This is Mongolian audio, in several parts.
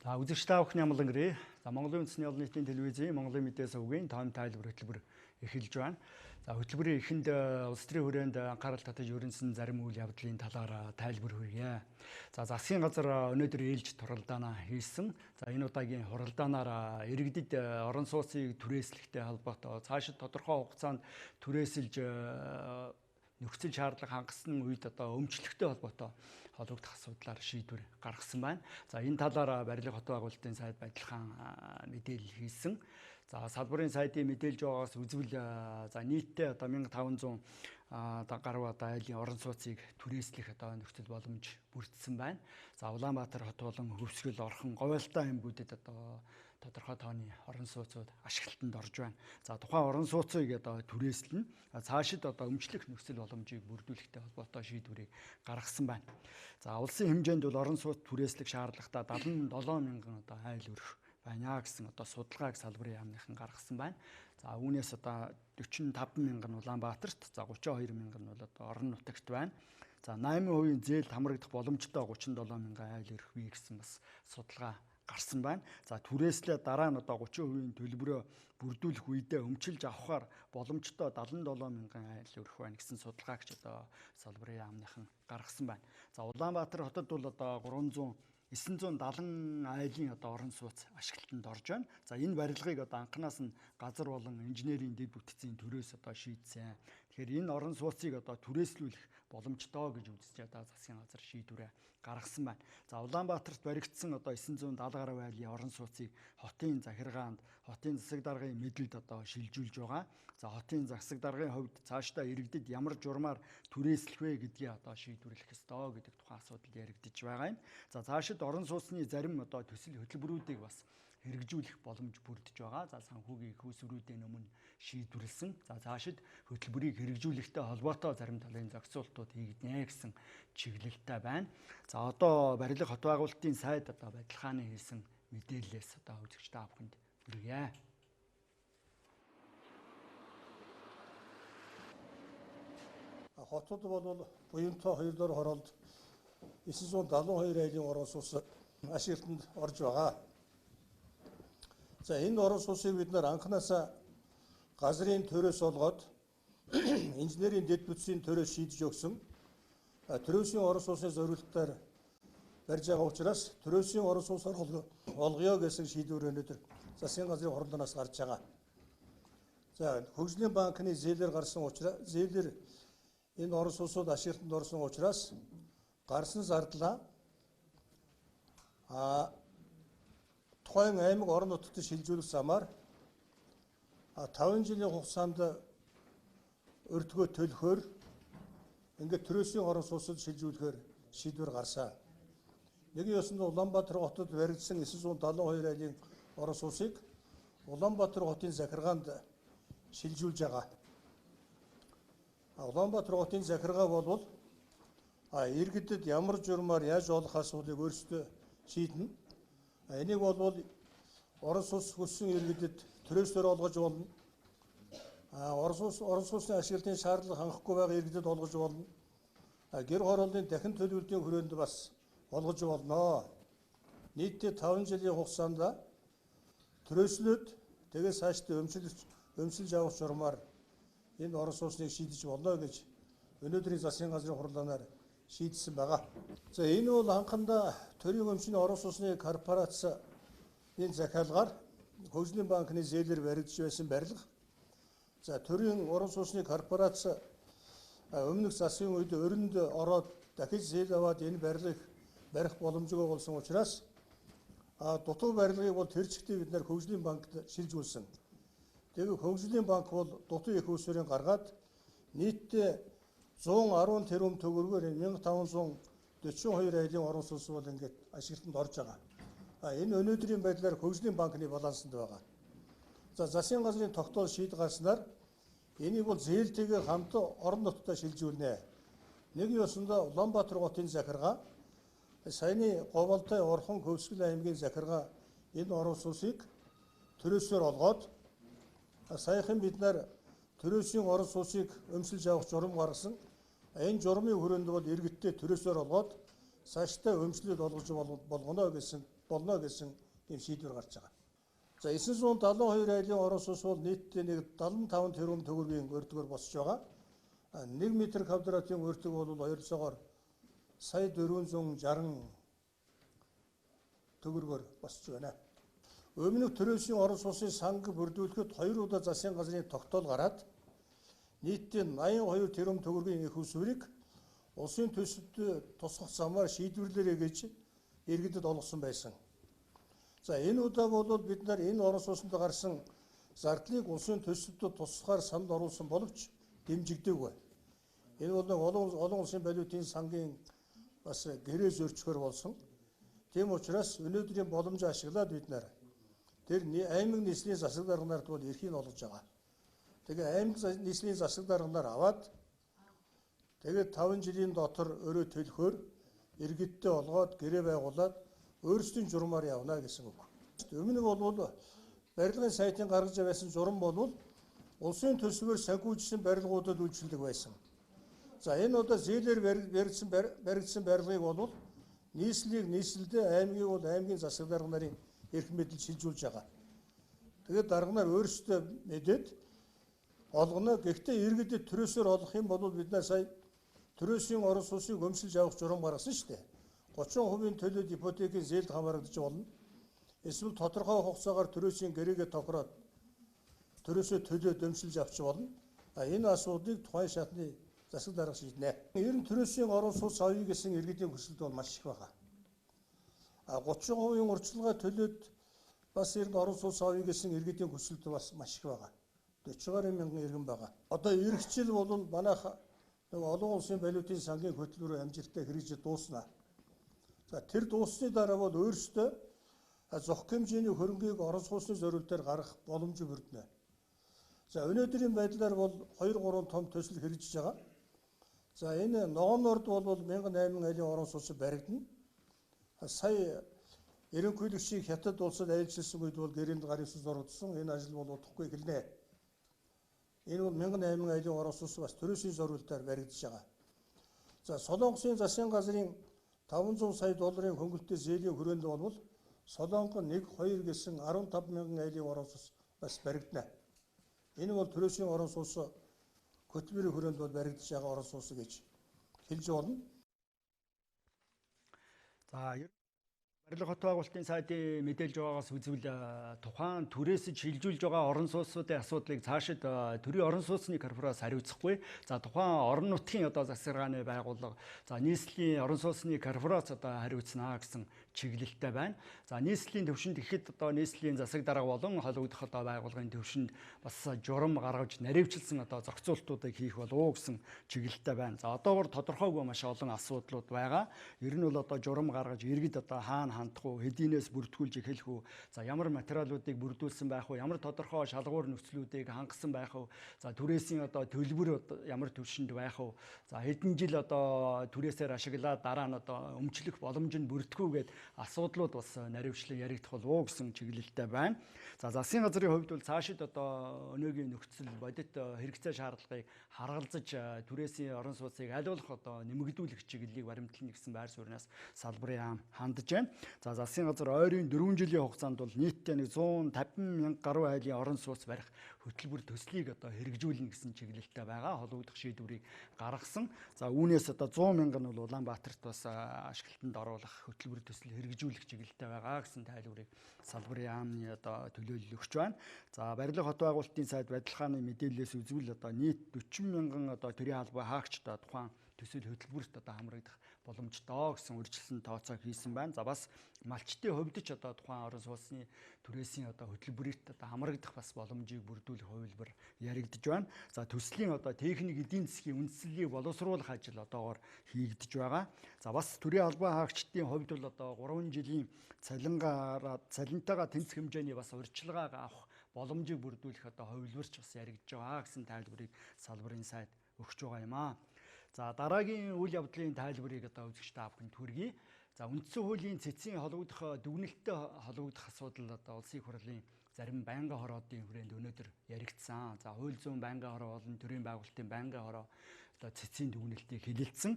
За үзэгч та бүхний амлан гэрээ. За Монголын үндэсний олон нийтийн телевизийн Монголын мэдээ сувгийн тойм тайлбар хөтөлбөр эхэлж байна. За хөтөлбөрийн эхэнд улс төрийн хүрээнд анхаарал татаж өрнөсөн зарим үйл явдлын талаар тайлбар хүргье. За засгийн газар өнөөдөр ээлж туралдаанаа хийсэн. За энэ удаагийн хуралдаанаар иргэдэд орон сууцыг түрээслэхтэй холбоотой цаашид тодорхой хугацаанд түрээсэлж нөхцөл шаардлага хангасан үед өмчлөхтэй холбоотой холбогдох асуудлаар шийдвэр гаргасан байна. За энэ талаар барилга хот байгуулалтын сайд Бадилхан мэдээлэл хийсэн. За салбарын сайдын мэдээлж байгаагаас үзвэл за нийтдээ 1500 гаруй айлын орон сууцыг түрээслэх нөхцөл боломж бүрдсэн байна. За Улаанбаатар хот болон Хөвсгөл, Орхон, Говьалтай аймагуудад тодорхой тооны орон сууцуд ашиглалтанд орж байна. За тухайн орон сууцыг түрээслэн цаашид өмчлөх нөхцөл боломжийг бүрдүүлэхтэй холбоотой шийдвэрийг гаргасан байна. За улсын хэмжээнд бол орон сууц түрээслэх шаардлагатай 77 мянган айл өрх байна гэсэн судалгааг салбарын яамныхан гаргасан байна. За үүнээс 45 мянган нь Улаанбаатарт, за 32 мянган нь бол орон нутагт байна. За 8% зээлд хамрагдах боломжтой 37 мянган айл өрх бий гэсэн бас судалгаа гарсан байна. За түрээслээ дараа нь 30% төлбөрөө бүрдүүлэх үедээ өмчилж авахар боломжтой 77 мянган айл өрх байна гэсэн судалгаагч салбарын яамныхан гаргасан байна. За Улаанбаатар хотод бол 970 айлын орон сууц ашиглалтанд орж байна. За энэ барилгыг анханаас нь газар болон инженерийн дэд бүтцийн төрөөс шийдсэн. Тэгэхээр энэ орон сууцыг түрээслүүлэх боломжтой гэж үзэж засгийн газар шийдвэрээ гаргасан байна. За Улаанбаатарт баригдсан 970 гаруй айлын орон сууцыг хотын захиргаанд, хотын засаг даргын мэдэлд шилжүүлж байгаа. За хотын засаг даргын хувьд цаашдаа иргэдэд ямар журмаар түрээслэх вэ гэдгийг шийдвэрлэх ёстой гэдэг тухайн асуудал яригдж байгаа юм. За цаашид орон сууцны зарим төсөл хөтөлбөрүүдийг бас хэрэгжүүлэх боломж бүрдэж байгаа. За санхүүгийн их усрүүдийн өмнө шийдвэрлсэн. За цаашид хөтөлбөрийг хэрэгжүүлэхтэй холбоотой зарим талын зохицуултууд хийгднэ гэсэн чиглэлтэй байна. За одоо барилга хот байгуулалтын сайд Бадилхааны хийсэн мэдээллээс үзэгч та бүхэнд хүргье. Хотод бол буянтай 2 дор хороолд 972 айлын орон сууц ашиглалтанд орж байгаа. За энэ орон сууцыг бид анханасаа газрын төрөөс олгоод инженерийн дэд бүтцийн төрөөс шийдэж өгсөн. Төрөөсийн орон сууцны зорилтоор барьж байгаа учраас төрөөсийн орон сууцаар олгоё гэсэн шийдвэр өнөөдөр засгийн газрын хуралдаанаас гарч байгаа. За хөгжлийн банкны зээлээр гарсан учраас зээлэр энэ орон сууцууд ашиглалтанд орсон учраас гарсан зардлаа тухайн аймаг орон нутагт шилжүүлэх замаар 5 жилийн хугацаанд өртгөө төлөхөөр ингээд төрөөсийн орон сууцад шилжүүлэхээр шийдвэр гарсан. Нэгэн ёсонд Улаанбаатар хотод баригдсан 972 айлын орон сууцыг Улаанбаатар хотын захиргаанд шилжүүлж байгаа. Улаанбаатар хотын захиргаа бол иргэдэд ямар журмаар яаж олох асуудлыг өөрсдөө шийднэ. Энийг бол орон сууц хүссэн иргэдэд төрөөсөөр олгож болно. Орон сууцны ашиглалтын шаардлага хангахгүй байгаа иргэдэд олгож болно. Гэр хорооллын дахин төлөвлөлтийн хүрээнд бас олгож болно. Нийтдээ 5 жилийн хугацаанд төрөөслөөд тэгээс цаашдаа өмсөлж авах журмаар энэ орон сууцныг шийдэж болно гэж өнөөдрийн засгийн газрын хуралдаанаар шийдсэн байгаа. За энэ бол анхандаа төрийн өмчний орон сууцны корпорацийн захиалгаар хөгжлийн банкны зээлээр баригдж байсан барилга. За төрийн орон сууцны корпорац өмнөх засгийн үед өрөнд ороод дахиж зээл аваад энэ барилгыг барих боломжгүй болсон учраас дутуу барилгыг бол тэр чигтээ бид нэр хөгжлийн банкд шилжүүлсэн. Тэгээд хөгжлийн банк бол дутуу их усрын гаргаад нийтдээ 110 тэрбум төгрөгөөр 1542 айлын орон сууц бол ингээд ашиглалтанд орж байгаа. Энэ өнөөдрийн байдлаар хөгжлийн банкны балансанд байгаа. За засгийн газрын тогтоол шийд гарснаар энийг бол зээлтэйгээр хамт орон нутгад шилжүүлнэ. Нэг ёсондоо Улаанбаатар хотын захиргаа, саяны Говьалтай, Орхон, Хөвсгөл аймгийн захиргаа энэ орон сууцыг төрөөсөөр олгоод саяхан бид нар төрөөсийн орон сууцыг өмсөлж авах журам гаргасан. Энэ журмын хүрээнд бол иргэдтэй төрөөсөөр олгоод цаашдаа өмчлөлт олгож болгоно гэсэн болно гэсэн ийм шийдвэр гарч байгаа. За 972 айлын орон сууц бол нийтдээ нэг 75 тэрбум төгрөгийн өртгөөр босч байгаа. 1 м квадратын өртөг бол ойролцоогоор сая 460 төгрөгөөр босч байна. Өмнөх төрөөсийн орон сууцын санг бүрдүүлэхэд 2 удаа засгийн газрын тогтоол гараад нийтдээ 82 тэрбум төгрөгийн их усврыг улсын төсөвт тусгах замаар шийдвэрлэрэй гэж иргэдэд олгосон байсан. За энэ удаа бол бид нар энэ орон сууцнд гарсан зардлыг улсын төсөвт тусгахаар санд оруулсан боловч дэмжигдээгүй. Энэ бол олон улсын валютын сангийн бас гэрээ зөрчгөр болсон. Тийм учраас өнөөдрийн боломжийг ашиглаад бид нар тэр аймаг нийслэлийн засаг дарганаард бол эрхийг олгож байгаа. Тэгээ аймаг нийслэлийн засаг дарганаар аваад тэгээд 5 жилийн дотор өрөө төлөхөөр иргэдтэй олгоод гэрээ байгуулад өөрсдийн журмаар явна гэсэн үг. Өмнө нь бол барилгын сайтын гаргаж байсан журам бол улсын төсвөөр санхүүжсэн барилгуудад үйлчлдэг байсан. За энэ удаа зээлээр баригдсан барилгыг бол нийслэлийг нийслэлдээ, аймгийг бол аймгийн засаг дарга нарын эрх мэдэл шилжүүлж байгаа. Тэгээд дарга нар өөрсдөө мэдээд олгоно. Гэхдээ иргэдэд төрөөсөөр олох юм бол бид нар сая төрөөсийн орон сууцыг өмсөлж авах журам гаргасан шүү дээ. 30% төлөөд ипотекийн зээлд хамаарагдаж болно. Эсвэл тодорхой хугацаагаар төрөөсийн гэрээгээ тохироод төрөөсөө төлөөд өмсөлж авч болно. Энэ асуудлыг тухайн шатны засаг дарга шийднэ. Ер нь төрөөсийн орон сууц авъя гэсэн иргэдийн хүсэлт бол маш их байгаа. 30% урьдчилгаа төлөөд бас ер нь орон сууц авъя гэсэн иргэдийн хүсэлт бас маш их байгаа. 40 мянган иргэн байгаа. Одоо эрхчил бол манайх олон улсын валютын сангийн хөтөлбөрөөр амжилттай хэрэгжиж дуусна. За тэр дууссаны дараа бол өөрсдөө зохих хэмжээний хөрөнгийг орон сууцны зорилтоор гаргах боломж бүрдэнэ. За өнөөдрийн байдлаар бол 2-3 том төсөл хэрэгжиж байгаа. За энэ МҮОНРТ бол 1008 айлын орон сууц баригдана. Сая ерөнхийлөгчийн хятад улсад айлчилсан үед бол гэрээнд гарын сүнс оролцсон. Энэ ажил бол удахгүй эхэлнэ. Энэ бол 1008 айлын орон сууц бас төрөөсийн зорилтоор баригдаж байгаа. За Солонгосын засгийн газрын 500 сая долларын хөнгөлөлттэй зээлийн хүрээнд бол Солонгон 1-2 гэсэн 15 мянган айлын орон сууц бас баригдана. Энэ бол төрөөсийн орон сууц хөтөлбөрийн хүрээнд бол баригдаж байгаа орон сууц гэж хэлж болно. За барилга хот байгуулалтын сайдын мэдээлж байгаагаас үзвэл тухайн түрээс шилжүүлж байгаа орон сууцуудын асуудлыг цаашид төрийн орон сууцны корпорац хариуцахгүй. За тухайн орон нутгийн засваргааны байгууллага, за нийслэлийн орон сууцны корпорац хариуцнаа гэсэн чиглэлтэй байна. За нийслэлийн төвшөнд ихэд нийслэлийн засаг дарга болон холбогдох байгууллагын төвшөнд бас журам гаргаж наривчилсан зохицуултуудыг хийх болов гэсэн чиглэлтэй байна. За одоогор тодорхойгүй маш олон асуудлууд байгаа. Ер нь бол журам гаргаж иргэд хаана хандах уу, хэдийнээс бүртгүүлж эхэлэх үү, за ямар материалуудыг бүрдүүлсэн байх уу, ямар тодорхой шалгуур нөхцлүүдийг хангасан байх уу, за түрээсийн төлбөр ямар түвшинд байх уу, за хэдэн жил түрээсээр ашиглаад дараа нь өмчлөх боломж нь бүрдэхгүй гээд асуудлууд бас наривчлан яригдах болов гэсэн чиглэлтэй байна. За засгийн газрын хувьд бол цаашид өнөөгийн нөхцөл бодит хэрэгцээ шаардлагыг харгалзаж түрээсийн орон сууцыг аль болох нэмэгдүүлэх чиглэлийг баримтлана гэсэн байр сууриас салбарын хандж байна. За засгийн газар ойрын 4 жилийн хугацаанд бол нийтдээ 150 мянга гаруй айлын орон сууц барих хөтөлбөр төслийг хэрэгжүүлнэ гэсэн чиглэлтэй байгаа. Холбогдох шийдвэрийг гаргасан. За үүнээс 100 мянга нь бол Улаанбаатарт бас ашиглалтанд оруулах хөтөлбөр төсөл хэрэгжүүлэх чиглэлтэй байгаа гэсэн тайлбарыг салбарын яамны төлөөлөл өгч байна. За барилга хот байгуулалтын сайд байдалгааны мэдээлэлээс үзвэл нийт 40 мянган төрийн албан хаагчид тухайн төсөл хөтөлбөрт хамрагдах боломжтой гэсэн үржилсэн тооцоо хийсэн байна. За бас малчтын хувьд ч тухайн орон сууцны түрээсийн хөтөлбөрт хамрагдах бас боломжийг бүрдүүлэх хувилбар яригдж байна. За төслийн техник эдийн засгийн үндэслэлийг боловсруулах ажил одоогоор хийгдэж байгаа. За бас төрийн албан хаагчдын хувьд бол 3 жилийн цалинтайгаа тэнцэх хэмжээний бас урьдчилгааг авах боломжийг бүрдүүлэх хувилбарч бас яригдж байгаа гэсэн тайлбарыг салбарын сайд өгч байгаа юм аа. За дараагийн үйл явдлын тайлбарыг үзэгч та бүхэнд хүргэе. За үндсэн хуулийн цэцгийн холбогдох дүгнэлттэй холбогдох асуудал улсын хурлын зарим байнгын хороодын хүрээнд өнөөдөр яригдсан. За хууль зүйн байнгын хороо болон төрийн байгуулалтын байнгын хороо цэцгийн дүгнэлтийг хэлэлцсэн.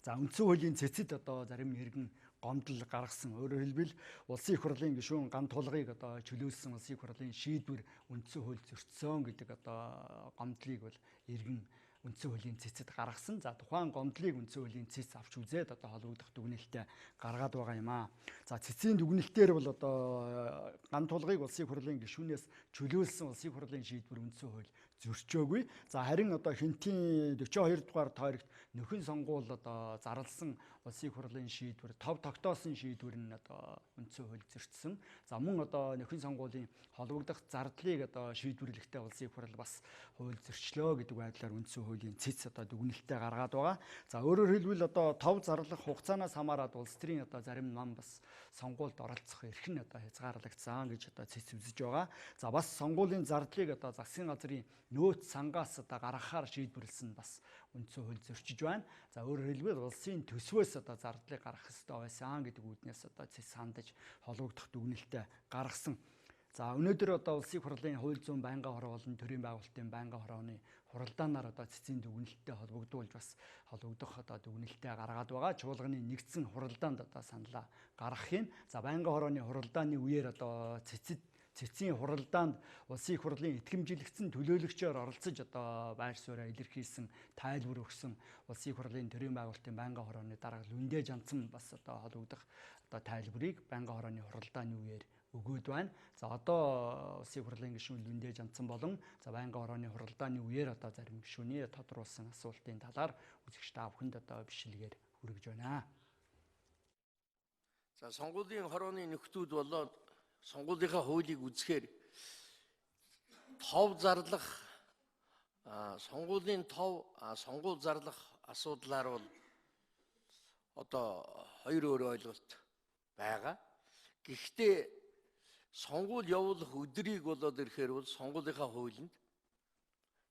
За үндсэн хуулийн цэцэд зарим иргэн гомдол гаргасан. Өөрөөр хэлбэл улсын их хурлын гишүүн ган тулгыг одоо чөлөөлсөн улсын их хурлын шийдвэр үндсэн хууль зөрчсөн гэдэг одоо гомдлыг бол иргэн үндсэн хуулийн цэцэд гаргасан. За тухайн гомдлыг үндсэн хуулийн цэц авч үзээд одоо холбогдох дүгнэлтээ гаргаад байгаа юм аа. За цэцийн дүгнэлтээр бол одоо ган тулгыг улсын их хурлын гишүүнээс чөлөөлсөн улсын их хурлын шийдвэр үндсэн хууль зөрчөөгүй. За харин одоо хинтийн 42 дугаар тойрогт нөхөн сонгуул одоо зарласан улсын их хурлын шийдвэр тов тогтоосон шийдвэр нь одоо үндсэн хууль зөрчсөн. За мөн одоо нөхөн сонгуулийн холбогдох зардлыг одоо шийдвэрлэхдээ улсын их хурл бас хууль зөрчлөө гэдэг байдлаар үндсэн хуулийн цэц одоо дүгнэлтээ гаргаад байгаа. За өөрөөр хэлбэл одоо тов зарлах хугацаанаас хамаарат улс төрийн одоо зарим нам бас сонгуульд оролцох эрх нь одоо хязгаарлагдсан гэж одоо цэц үзэж байгаа. За бас сонгуулийн зардлыг одоо засгийн газрын нөөц сангаас одоо гаргахаар шийдвэрлсэн бас үндсэн хууль зөрчиж байна. За өөрөөр хэлбэл улсын төсвөөс одоо зардлыг гаргах ёстой байсан гэдэг үүднээс одоо цэц хандаж холбогдох дүгнэлтээ гаргасан. За өнөөдөр одоо улсын их хурлын хууль зүйн байнгын хороо болон төрийн байгуулалтын байнгын хорооны хуралдаанаар одоо цэцийн дүгнэлттэй холбогдуулж бас холбогдох одоо дүгнэлтээ гаргаад байгаа. Чуулганы нэгдсэн хуралдаанд одоо саналаа гаргах юм. За байнгын хорооны хуралдааны үеэр одоо цэцийн хуралдаанд улсын их хурлын итгэмжлэгдсэн төлөөлөгчөөр оролцож одоо байр сууриа илэрхийлсэн тайлбар өгсөн улсын их хурлын төрийн байгуулалтын байнгын хорооны дарга Мэдээ жанцсан бас одоо холбогдох одоо тайлбарыг байнгын хорооны хуралдааны үеэр өгөөд байна. За одоо улсын их хурлын гишүүн Мэдээ жанцсан болон за байнгын хорооны хуралдааны үеэр одоо зарим гишүүний тодруулсан асуултын талаар үзэгч та бүхэнд одоо бичлэгээр хүргэж байна. За сонгуулийн хорооны нөхдүүд болоод сонгуулийнхаа хуулийг үзэхээр тов зарлах сонгуулийн сонгуул зарлах асуудлаар бол одоо хоёр өөр ойлголт байгаа. Гэхдээ сонгуул явуулах өдрийг болоод ирэхээр бол сонгуулийнхаа хуулинд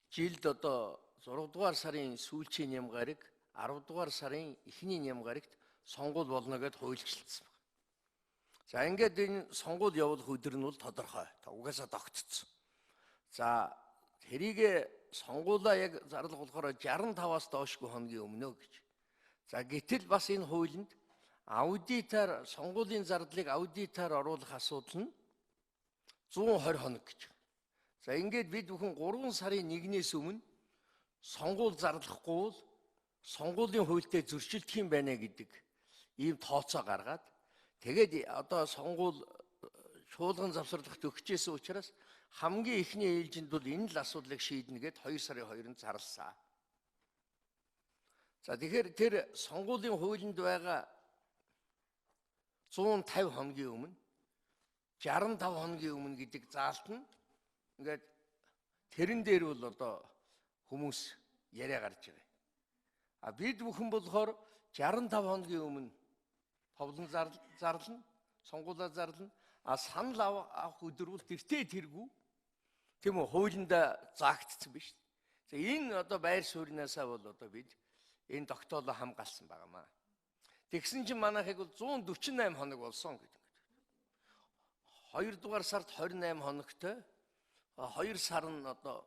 жилд одоо 6 дугаар сарын сүүлчийн ням гараг 10 дугаар сарын эхний ням гарагт сонгуул болно гэд хуульчлагдсан. За ингээд энэ сонгуул явуулах өдөр нь бол тодорхой. Угаасаа тогтцсон. За тэрийг сонгуулаа яг зарлах болохоор 65-аас доошгүй хоногийн өмнө гэж. За гэтэл бас энэ хуулинд аудитаар сонгуулийн зардлыг аудитаар оруулах асуудал нь 120 хоног гэж. За ингээд бид бүхэн 3 сарын 1-ээс өмнө сонгуул зарлахгүй бол сонгуулийн хуультай зөрчилдөх юм байна гэдэг ийм тооцоо гаргаад тэгээд одоо сонгуул чуулган завсарлахт өгчээсэн учраас хамгийн ихний ээлжинд бол энэ л асуудлыг шийднэ гэд 2 сарын 2-нд зарласан. За тэгэхээр тэр сонгуулийн хуулинд байгаа 150 хоногийн өмнө 65 хоногийн өмнө гэдэг заалт нь ингээд тэрэн дээр бол одоо хүмүүс яриа гарч байгаа. А бид бүхэн болохоор 65 хоногийн өмнө товлон зарлана, сонгуулаа зарлана. А санал авах өдөр бол тэргүй. Тийм үү, хуулинда заагдсан биз. За энэ одоо байр суурьнаасаа бол одоо бид энэ тогтоолоо хамгаалсан байгаамаа. Тэгсэн чинь манайхыг бол 148 хоног болсон гэдэг. 2 дугаар сард 28 хоногтой, 2 сар нь одоо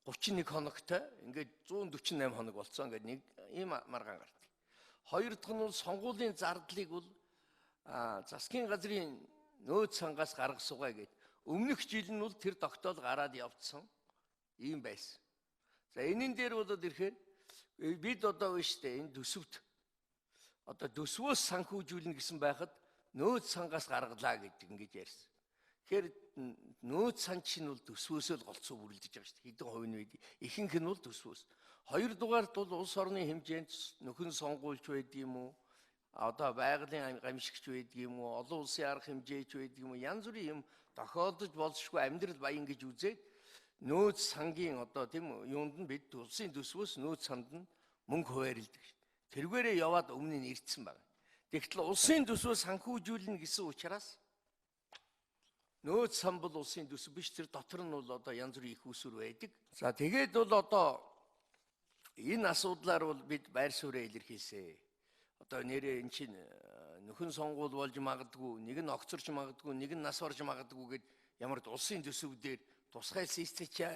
31 хоногтой, ингээд 148 хоног болсон гэдэг нэг ийм маргаан гардаг. Хоёр дахь нь бол сонгуулийн зардлыг бол засгийн газрын нөөц сангаас гаргасугай гэд. Өмнөх жил нь бол тэр тогтоол гараад явцсан ийм байсан. За энэн дээр болоод ирэхээр бид одоо биш үү энэ төсөвт одоо төсвөөс санхүүжүүлнэ гэсэн байхад нөөц сангаас гаргалаа гэдэг ингэж ярьсан. Тэгэхээр нөөц сан чинь бол төсвөөсөө л голцоо бүрэлдэж байгаа шүү дээ. Хэдэн хувийн үед ихэнх нь бол төсвөөс. Хоёрдугаарт бол улс орны хэмжээнд нөхөн сонгуульч байдаг юм уу? Одоо байгалийн гамшигч байдаг юм уу? Олон улсын арга хэмжээч байдаг юм уу? Янз бүрийн юм тохиолдож болзошгүй амьдрал баян гэж үзээд нөөц сангийн одоо тийм юунд нь бид улсын төсвөөс нөөц санд нь мөнгө хуваарлдаг шүү дээ. Тэргээрээ яваад өмнө нь ирдсэн байна. Тэгтэл улсын төсвөөс санхүүжүүлнэ гэсэн учраас нөөц сан бол улсын төсөв биш, тэр дотор нь бол одоо янз бүрийн их усүр байдаг. За тэгээд бол одоо энэ асуудлаар бол бид байр суурьаа илэрхийлсэн. Одоо нэрээ эн чинь нөхөн сонгуул болж магадгүй, нэг нь огцорч магадгүй, нэг нь нас орж магадгүй гэд ямар ч улсын төсөв дээр тусгай системч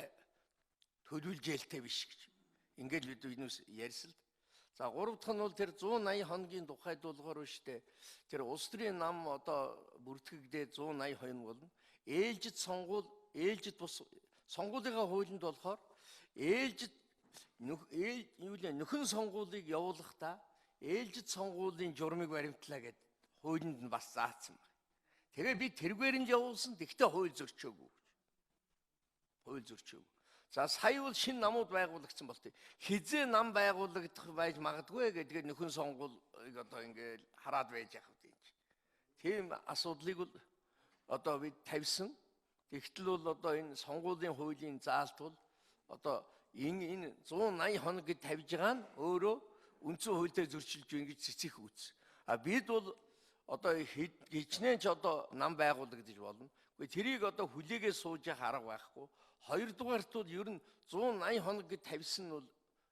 төлөвлөж ялтай биш гэж. Ингээд бид энэс ярьсан л. За 3 дахь нь бол тэр 180 хоногийн тухайд болохоор штэ тэр улс төрийн нам одоо бүртгэгдээ 180 хоног болно. Ээлжид сонгуул ээлжид бус сонгуулийнхаа хуулинд болохоор ээлжид нөхөн сонгуулийг явуулахдаа ээлжид сонгуулийн журмыг баримтлаа гэд хуулинд нь бас заасан байна. Тэгээ би тэргээр нь явуулсан. Тэгтээ хууль зөрчөөгүй гэж. Хууль зөрчөөгүй. За сая бол шинэ намууд байгуулагдсан болтой. Хизээ нам байгуулагдах байж магадгүй гэдгээр нөхөн сонгуулийг одоо ингээд хараад байж явах юм. Тийм асуудлыг бол одоо бид тавьсан. Тэгтэл бол одоо энэ сонгуулийн хуулийн заалт бол одоо энэ 180 хоног гэж тавьж байгаа нь өөрөө үндсэн хууль дээр зөрчилж байна гэж цэцэх үүс. А бид бол одоо хичнээн ч одоо нам байгуулагдаж болно. Гэхдээ тэрийг одоо хүлээгээ сууж явах арга байхгүй. Хоёрдугаарт бол ер нь 180 хоног гэж тавьсан нь бол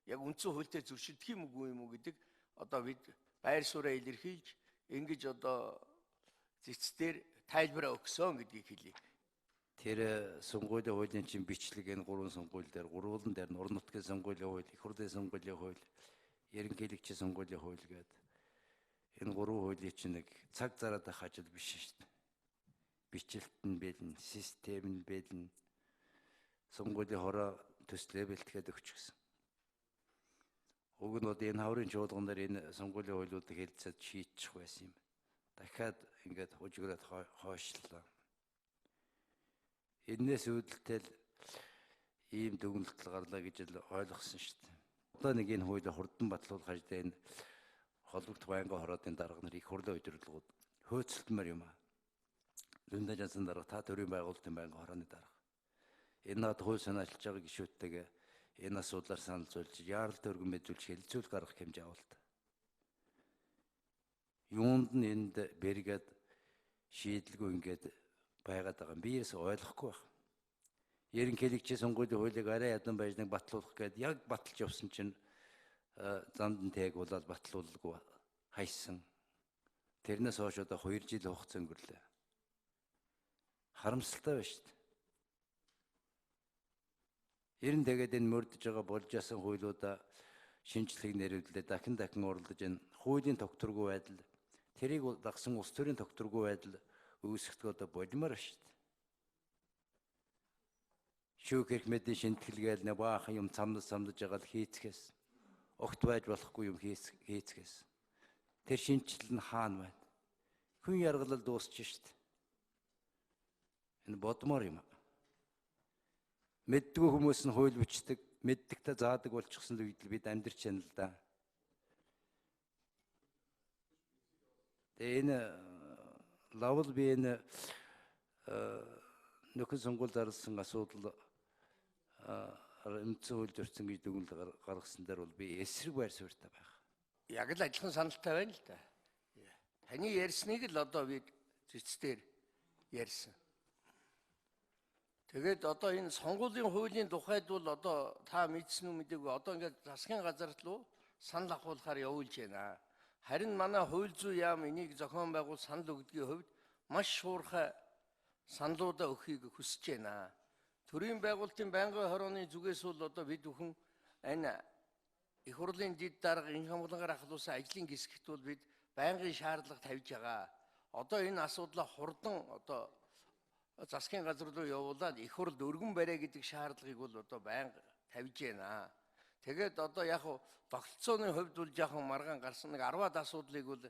яг үндсэн хууль дээр зөрчилдөх юм уу гэдэг одоо бид байр сууриа илэрхийлж ингэж одоо зэцдэр тайлбараа өгсөн гэдгийг хэлье. Тэр сонгуулийн хуулийн чинь бичлэг энэ 3 сонгууль дээр гурвуулан дээр нь орон нутгийн сонгуулийн хууль, их хурлын сонгуулийн хууль, ерөнхийлөгчийн сонгуулийн хууль гэдэг энэ 3 хуулийн чинь нэг цаг зараад ах ажил биш шүү дээ. Бичлэлт нь бэлэн, систем нь бэлэн, сонгуулийн хороо төслөө бэлтгээд өгчихсөн. Уг нь одоо энэ хаврын чуулган дээр энэ сонгуулийн хуулиудыг хэлцээд шийдчих байсан юм. Дахиад ингээд хужиграад хойшлоо. Энээс үүдэлтэй ийм дүгнэлт гарлаа гэж л ойлгосон шүү дээ. Одоо нэг энэ хуулийг хурдан батлуулах ажил энэ холбогд байнгын хороодын дарга нар их хурлын удирдлагууд хөөцөлтмөр юм аа. Дүндээ жансан дарга та төрийн байгуулалтын байнгын хорооны дарга. Энэ над хууль санаачилж байгаа гишүүдтэйгээ энэ асуудлаар санал зөвлөж яарал төргөн мэдүүлж хэлэлцүүл гаргах хэмжээ авалт. Юунд нь энд бэргээд шийдэлгүй ингээд байгаад байгаа юм. Би ерөөсөй ойлгохгүй байна. Ерөнхийлөгчийн сонгуулийн хуулийг арай ядан байж нэг батлуулах гээд яг баталж явсан чинь замд нь тэг болоод батлуулалгүй хайсан. Тэрнээс хойш одоо 2 жил хугацаа өнгөрлөө. Харамсалтай байна шүү дээ. Ерэн тэгээд энэ мөрдөж байгаа болж ясан хуулиудаа шинжлэх нэрвэлдээ дахин оруулж энэ хуулийн тогтворгүй байдал тэрийг дагсан улс төрийн тогтворгүй байдал үүсгэдэг одоо болмоор шүү дээ. Шүүх эрх мэдээ шинтгэлгээл нэг баахан юм самдаж байгаа л хийцгээс огт байж болохгүй юм хийцгээс тэр шинжлэл нь хаана байна? Хүн яргалал дуусчих шүү дээ. Энэ бодмоор юм. Мэддгүй хүмүүс нь хууль бичдэг, мэддэгтэй заадаг болчихсон л үед бид амьдарч байна л да. Тэгээ энэ лавл би энэ нөхөн сонгуульд зарласан асуудал эмцэн хууль зөрчсөн гэж дүгнэлт гаргасан дээр бол би эсрэг байр суурьтай байх. Яг л адилхан саналтай байна л да. Таны ярьсныг л одоо бид зэцдэр ярьсан. Тэгээд одоо энэ сонгуулийн хуулийн тухайд бол одоо та мэдсэн үү мэдээгүй одоо ингээд засгийн газарт руу санал авахулахаар явуулж байна. Харин манай хууль зүйн яам энийг зохион байгуул санал өгдгийн хувьд маш шуурхай саналуудаа өгөхийг хүсэж байна. Төрийн байгуулалтын байнгын хорооны зүгээс бол одоо бид бүхэн энэ их хурлын дид дарга инх хамгаалгаар ахлуулсан ажлын гисгт бол бид байнгын шаардлага тавьж байгаа. Одоо энэ асуудлаа хурдан одоо засгийн газар руу явуулаад их хурлд өргөн барай гэдэг шаардлагыг бол одоо байнга тавьж байна. Тэгээд одоо яг тогтолцооны хувьд бол жоохон маргаан гарсан нэг 10-аад асуудлыг бол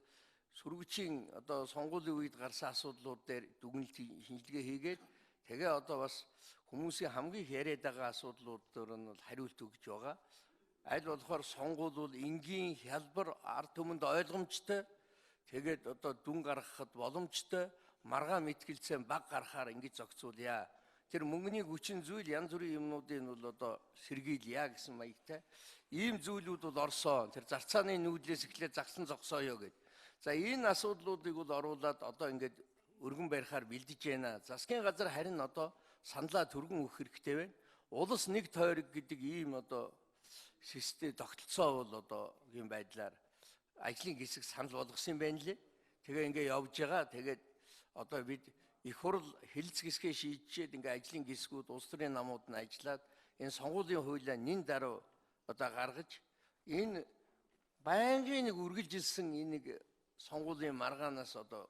сүргүчийн одоо сонгуулийн үед гарсан асуудлууд дээр дүгнэлт шинжилгээ хийгээд тэгээ одоо бас хүмүүсийн хамгийн их яриад байгаа асуудлууд дээр нь бол хариулт өгж байгаа. Аль болохоор сонгуул бол энгийн хялбар ард түмэнд ойлгомжтой тэгээд одоо дүн гаргахад боломжтой маргаан мэтгэлцэн баг гарахаар ингэж зохицуулъя. Тэр мөнгөний хүчин зүйл янз бүрийн юмнуудыг бол одоо сэргийлъя гэсэн маягтай. Ийм зүйлүүд бол орсон. Тэр зарцааны нүүдлээс эхлээд загсан зогсооё гэд. За энэ асуудлуудыг бол оруулаад одоо ингэж өргөн барихаар бэлдэж байна. Засгийн газар харин одоо саналаа түргэн өгөх хэрэгтэй байна. Улс нэг тойрог гэдэг ийм одоо систем тогтолцоо бол одоо ийм байдлаар ажлын хэсэг санал болгосон юм байна лээ. Тэгээ ингэ явж байгаа. Тэгээд одоо бид их хурл хэлэлц гисгээ шийдчихэд ингээ ажлын гисгүүд улс төрийн намууд нь ажиллаад энэ сонгуулийн хуулиа нин даруй одоо гаргаж энэ байнгын нэг үргэлжилсэн энэ нэг сонгуулийн маргаанаас одоо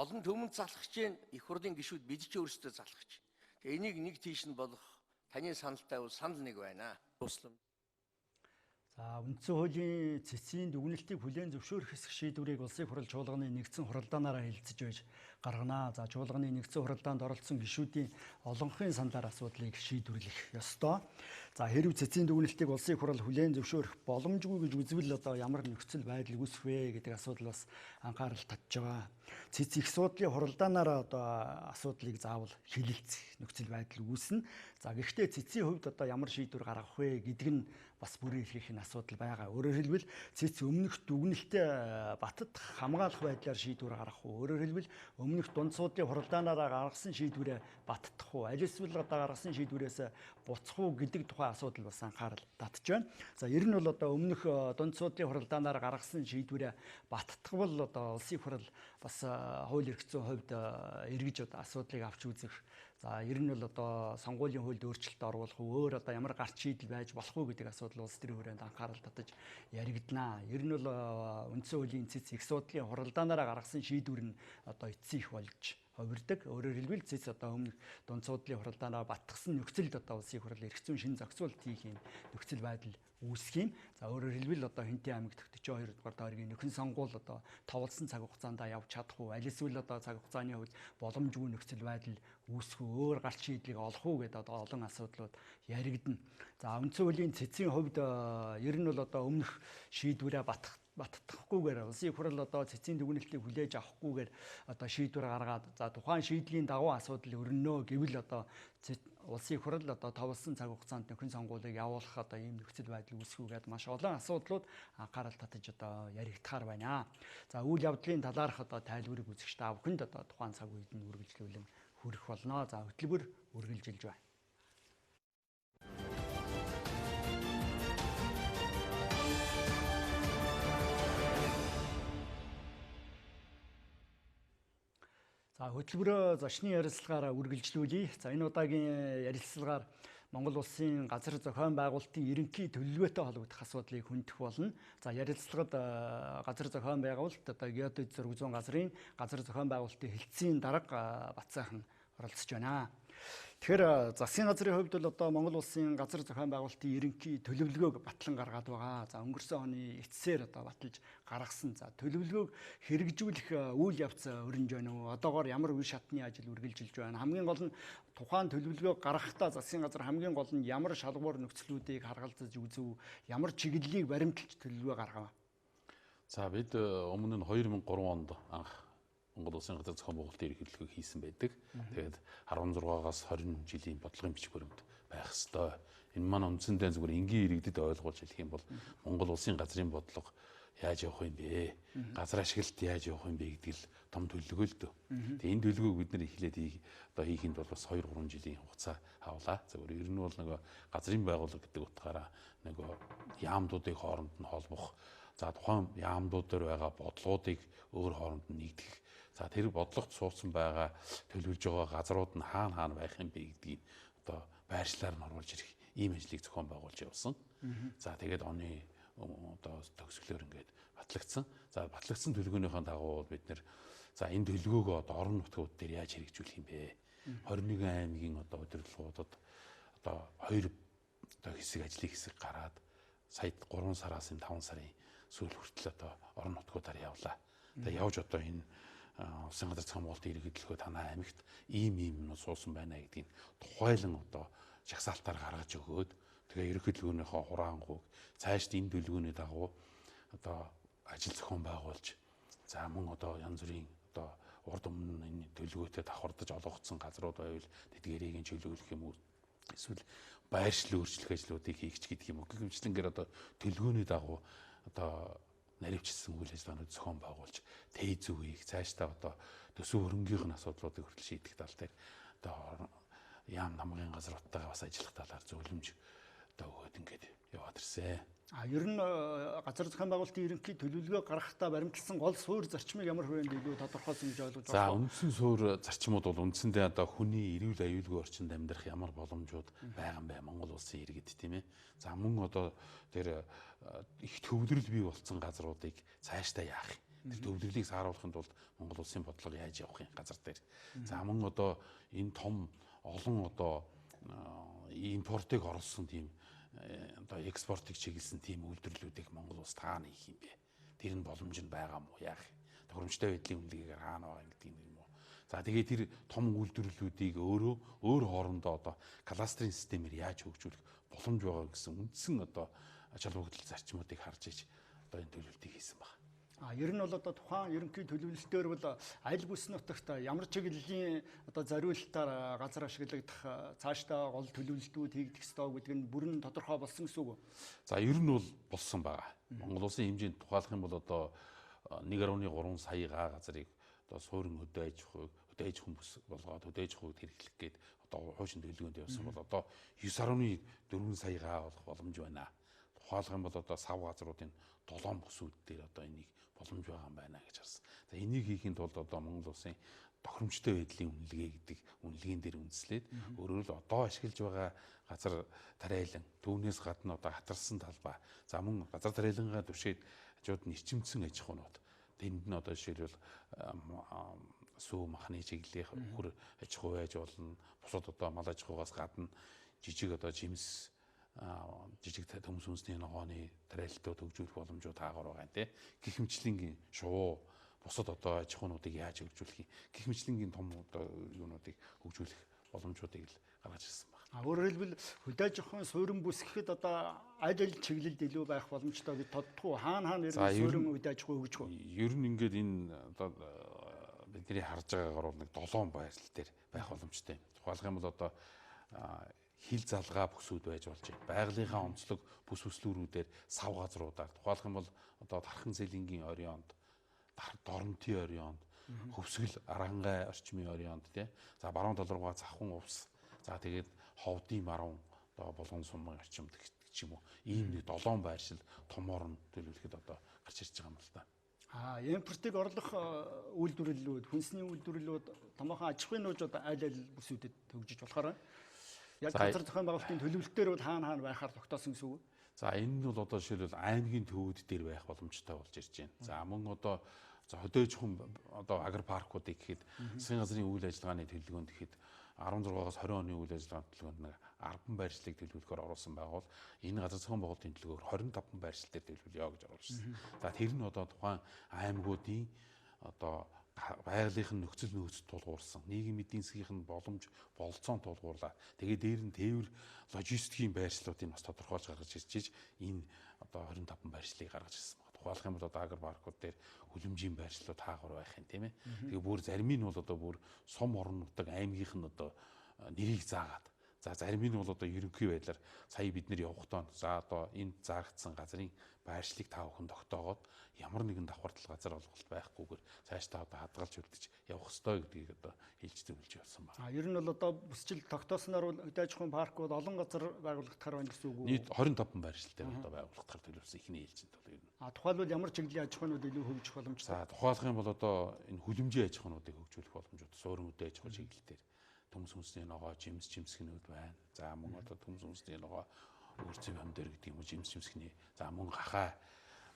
олон төмөнд залхаж जैन их хурлын гишүүд бид ч өөрсдөө залхаж. Тэгээ энийг нэг тийш нь болох таны саналтай бол санал нэг байна. Туслам. За үндсэн хуулийн цэцгийн дүгнэлтийг хүлээн зөвшөөрөх хэсэг шийдвэрийг улсын хурал чуулганы нэгдсэн хуралдаанаараа хэлэлцэж байж гаргана. За чуулганы нэгдсэн хуралдаанд оролцсон гишүүдийн олонхын саналаар асуудлыг шийдвэрлэх ёстой. За хэрв цэцгийн дүгнэлтийг улсын хурал хүлээн зөвшөөрөх боломжгүй гэж үзвэл одоо ямар нөхцөл байдал үүсэх вэ гэдэг асуудал бас анхаарал татж байгаа. Цэц их судлын хуралдаанаараа одоо асуудлыг заавал хэлэлцэх нөхцөл байдал үүснэ. За гэхдээ цэцгийн хувьд одоо ямар шийдвэр гаргах вэ гэдэг нь бас бүрийн эрхийнх нь асуудал байгаа. Өөрөөр хэлбэл цэц өмнөх дүгнэлтэд баттах хамгаалах байдлаар шийдвэр гаргах уу? Өөрөөр хэлбэл өмнөх дунд суудлын хуралдаанаараа гаргасан шийдвэрээ баттах уу? Аль эсвэл одоо гаргасан шийдвэрээс буцах уу гэдэг тухай асуудал бас анхаарал татж байна. За ер нь бол одоо өмнөх дунд суудлын хуралдаанаар гаргасан шийдвэрээ баттах бол одоо улсын хурал бас хууль эрх зүйн хувьд эргэж одоо асуудлыг авч үзэх. За ер нь бол одоо сонгуулийн хуульд өөрчлөлт оруулах өөр одоо ямар гарч шийдэл байж болох уу гэдэг асуудал улс төрийн хүрээнд анхаарал татаж яригдана. Ер нь бол үндсэн хуулийн цэц их судлын хуралдаанаараа гаргасан шийдвэр нь одоо эцсийн их болж хувирдаг. Өөрөөр хэлбэл цэц одоо өмнөх дунд суудлын хуралдаанаар баттгсан нөхцөлд одоо улсын хурал эрх зүйн шин зохицуулт хийх юм нөхцөл байдал үүсэх юм. За өөрөөр хэлбэл одоо Хинтээ аймагт 42 дугаар тойргийн нөхөн сонгуул одоо товлсон цаг хугацаанд явж чадах уу? Аль эсвэл одоо цаг хугацааны хувьд боломжгүй нөхцөл байдал үүсэх үү? Өөр гарч шийдлийг олох уу гэдэг одоо олон асуудлууд яригдана. За үндсэн хуулийн цэцгийн хувьд ер нь бол одоо өмнөх шийдвэрээ баттахгүйгээр улсын хурал одоо цэцгийн дүгнэлтийг хүлээж авахгүйгээр одоо шийдвэр гаргаад за тухайн шийдлийн дагуу асуудал өрнөнө гэвэл одоо улсын хурал одоо товлсон цаг хугацаанд нөхөн сонгуулийг явуулах одоо ийм нөхцөл байдал үүсгүүгээд маш олон асуудлууд анхаарал татаж одоо яригдахаар байна. За үйл явдлын талаарх одоо тайлбарыг үзэгч та бүхэнд одоо тухайн цаг үед нь үргэлжлүүлэн хүрэх болно. За хөтөлбөр үргэлжилж байна. За хөтөлбөрөө зочны ярилцлагаараа үргэлжлүүлье. За энэ удаагийн ярилцлагаар Монгол улсын газар зохион байгуулалтын ерөнхий төлөвлөгөөтэй холбогдох асуудлыг хөндөх болно. За ярилцлагад газар зохион байгуулалт одоо геодэд зураг зүүн газрын газар зохион байгуулалтын хэлтсийн дарга Бацаахан оролцож байна. Тэгэхээр засгийн газрын хувьд бол одоо Монгол улсын газар зохион байгуулалтын ерөнхий төлөвлөгөөг батлан гаргаад байгаа. За өнгөрсөн оны эцсээр одоо баталж гаргасан. За төлөвлөгөөг хэрэгжүүлэх үйл явц өрнөж байна уу? Одоогоор ямар үе шатны ажил үргэлжилж байна? Хамгийн гол нь тухайн төлөвлөгөөг гаргахдаа засгийн газар хамгийн гол нь ямар шалгуур нөхцлүүдийг харгалзаж үзв? Ямар чиглэлийг баримталж төлөвлөгөө гаргав? За бид өмнө нь 2003 онд анх Монгол улсын газар зохион байгуулалтын ерөнхийлөгөө хийсэн байдаг. Тэгээд 16-аас 20 жилийн бодлогын бичиг баримт байх ёстой. Энэ маань үндсэндээ зүгээр энгийн иргэдэд ойлгуулж хэлэх юм бол Монгол улсын газрын бодлого яаж явах юм бэ? Газар ашиглалт яаж явах юм бэ гэдэг л том төлөвлөгөө л дөө. Тэгээд энэ төлөвлөгөөг бид нэр эхлээд одоо хийхэд бол бас 2-3 жилийн хугацаа авлаа. Зөвхөн ер нь бол нөгөө газрын байгууллага гэдэг утгаараа нөгөө яамдуудыг хооронд нь холбох, за тухайн яамдууд дээр байгаа бодлогуудыг өөр хооронд нь нэгдэх. За тэр бодлогот суудсан байгаа төлөвлөж байгаа газрууд нь хаана байх юм бэ гэдгийг одоо байршлаар нь оруулж ирэх ийм ажлыг зохион байгуулж явсан. За тэгээд оны одоо төгсгөлөөр ингээд батлагдсан. За батлагдсан төлөвлөгөөнийхөө дагуу бид нэр за энэ төлөвлөгөөгөө одоо орон нутгууд дээр яаж хэрэгжүүлэх юм бэ? 21 аймгийн одоо удирдлагуудад одоо 2 одоо ажлын хэсэг гараад сая 3 сараас 5 сарын сүүл хүртэл одоо орон нутгуудаар явлаа. Тэгээд явж одоо энэ улсын газар зохион байгуулалтын ерөнхийлөгөө танай аймагт ийм юмнууд суусан байна гэдгийг тухайлан одоо жагсаалтаар гаргаж өгөөд тэгээ ерөнхийлөгөөнийхөө хураангуйг цаашд энэ төлөвлөгөөний дагуу одоо ажил зохион байгуулж за мөн одоо янз бүрийн одоо урд өмнө энэ төлөвлөгөөтэй давхардаж олгогдсон газрууд байвал тэдгээрийг чөлөөлөх юм уу эсвэл байршил өөрчлөх ажлуудыг хийх гэдэг юм уу гэмчлэнгээр одоо төлөвлөгөөний дагуу одоо наривчилсан үйл ажиллагаанууд зохион байгуулж тээз үеийг цаашдаа одоо төсөв хөрөнгөхийн асуудлуудыг хүртэл шийдэх тал дээр одоо яам намгын газруудтайгаа бас ажиллах талаар зөвлөмж одоо өгөөд ингээд яваад ирсэн. Ер нь газар зохион байгуулалтын ерөнхий төлөвлөгөө гаргахдаа баримтлсан гол суурь зарчмыг ямар хүрээнд илүү тодорхойлсон гэж ойлгож За байна. үндсэн суурь зарчмууд бол үндсэндээ одоо хүний эрүүл аюулгүй орчинд амьдрах ямар боломжууд байгаа юм бэ Монгол улсын иргэд тийм ээ. За мөн одоо тэр их төвлөрөл бий болсон газруудыг цаашдаа яах юм. Тэр төвлөрлийг сааруулахын тулд Монгол улсын бодлого яаж явах юм газар дээр. За мөн одоо энэ том олон одоо импортыг оруулсан тийм одоо экспортыг чиглэсэн тийм үйлдвэрлэлүүдийг Монгол улс таана хийх юм бэ? Тэр нь боломж нь байгаа мó яах? Тохиромжтой байдлын үнэлгээгээр хаана байгаа гэдэг юм уу? За тэгээд тэр том үйлдвэрлэлүүдийг өөр хоорондоо одоо кластерын системээр яаж хөгжүүлэх боломж байгаа гэсэн үндсэн одоо ач холбогдол зарчмуудыг харж иж одоо энэ төлөвлөлтийг хийсэн байна. Ер нь бол одоо тухайн ерөнхий төлөвлөлтөөр бол аль бүс нутагт ямар чиглэлийн одоо зориулалтаар газар ашиглагдах цаашдаа гол төлөвлөлтүүд хийгдэх ёстой гэдэг нь бүрэн тодорхой болсон гэсэн үг үү? За ер нь бол болсон байгаа. Монгол улсын хэмжээнд тухайлах юм бол одоо 1.3 сая га газрыг одоо суурин хөдөө аж ахуйн бүс болгоод хөдөө аж ахуйг хэрэглэх гээд одоо хуучин төлөвлөгөөнд явсан бол одоо 9.4 сая га болох боломж байна. Тухайлах юм бол одоо сав газруудын 7 бүсүүд дээр одоо энийг боломж байгаа юм байна гэж харсан. За энийг хийхэд тулд одоо Монгол улсын тохиромжтой байдлын үнэлгээ гэдэг үнэлгээнд дээр үндэслээд өөрөөр л одоо ашиглаж байгаа газар тариалан түүнээс гадна одоо хатарсан талбай. За мөн газар тариалангаа түшээд хажууд нь эрчимдсэн аж ахуйнууд. Тэнд нь одоо жишээлбэл сүү махны чиглэлийн хөр аж ахуй байж болно. Бусад одоо мал аж ахуйгаас гадна жижиг одоо жимс жижиг төмс үнсний ногооны тариалтууд хөгжүүлэх боломжууд хаагаар байгаа юм те. Гэх мэтлэнгийн шувуу бусад одоо аж ахуйнуудыг яаж хөгжүүлэх юм. Гэх мэтлэнгийн том одоо юунуудыг хөгжүүлэх боломжуудыг л гаргаж ирсэн байна. Өөрөөр хэлбэл хөдөө аж ахуйн суурин бүс гэхэд одоо аль чиглэлд илүү байх боломжтой гэж тодтох уу? Хаана ер нь суурин хөдөө аж ахуй хөгжих үү? Ер нь ингээд энэ одоо бидний харж байгаагаар бол нэг 7 байрлал дээр байх боломжтой юм. Тухайлах юм бол одоо хил залгаа бүсүүд байж болж байна. Байгалийнхаа онцлог бүс бүслүүрүүдээр сав газруудаар тухайлах юм бол одоо Тархан Цэлингийн орионд, Доронтын орионд, Хөвсгөл Арангай орчмын орионд тий. За баруун толгойгоо Завхан увс. За тэгээд Ховдын баруун одоо Болгон сумын орчимд гэх юм уу. Ийм нэг 7 байршил томоор нь төлөвлөхөд одоо гарч ирж байгаа юм л да. Импортыг орлох үйлдвэрлэлүүд, хүнсний үйлдвэрлэлүүд, томоохон аж ахуйн нууцуд аль бүсүүдэд хөгжиж болохоор яг газар зохион байгуулалтын төлөвлөлтөөр бол хаана байхаар тогтоосон гэсэн үг. За энэ нь бол одоо жишээлбэл аймгийн төвүүд дээр байх боломжтой болж ирж байна. За мөн одоо хөдөө аж ахуйн одоо агропаркуудыг гэхэд засгийн газрын үйл ажиллагааны төлөвлөгөөнд гэхэд 16-аас 20 оны үйл ажиллагааны төлөвлөгөөнд нэг 10 байршлыг төлөвлөхөөр оруулсан байгуул энэ газар зохион байгуулалтын төлөвлөгөөр 25 байршил дээр төлөвлөё гэж оруулсан. За тэр нь одоо тухайн аймагуудын одоо байгалийнхын нөхцөл нөөцөд тулгуурсан нийгмийн эдийн засгийн боломж болцоон тулгуурлаа. Тэгээд дээр нь тээвэр логистикийн байршлуудыг бас тодорхойлж гаргаж ирж энэ одоо 25 байршлыг гаргаж ирсэн байна. Тухайлах юм бол одоо агропаркууд дээр хүлэмжийн байршлууд хаагур байх юм тийм ээ. Тэгээ бүр зарим нь бол одоо бүр сум орон нутаг аймгийнх нь одоо нэрийг заагаад за зарим нь бол одоо ерөнхий байдлаар сая бид нэр явахдаа за одоо энд заагдсан газрын байршлыг та бүхэн тогтоогоод ямар нэгэн давхардал газар олголт байхгүйгээр цаашдаа одоо хадгалж үлдэж явах ёстой гэдгийг одоо хэлж зөвлөж явсан байна. Ер нь бол одоо бүсчил тогтоосноор бол хөдөө аж ахуйн паркууд олон газар байгуулагдахаар байна гэсэн үг үү? Нийт 25 байршилтай одоо байгуулагдахаар төлөвлөсөн ихний ээлжинд бол ер нь. Тухайлбал ямар чиглэлийн аж ахуйнууд илүү хөгжих боломжтой? За тухайлах юм бол одоо энэ хүлэмжийн аж ахуйнуудыг хөгжүүлэх боломжууд суурин хөдөө аж ахуй чиглэлээр төмс үнсний ногоо, жимс жимсгнүүд байна. За мөн одоо төмс үнсний ногоо өөрцөв амьдэр гэдэг юм уу жимс жимсгний за мөн хахаа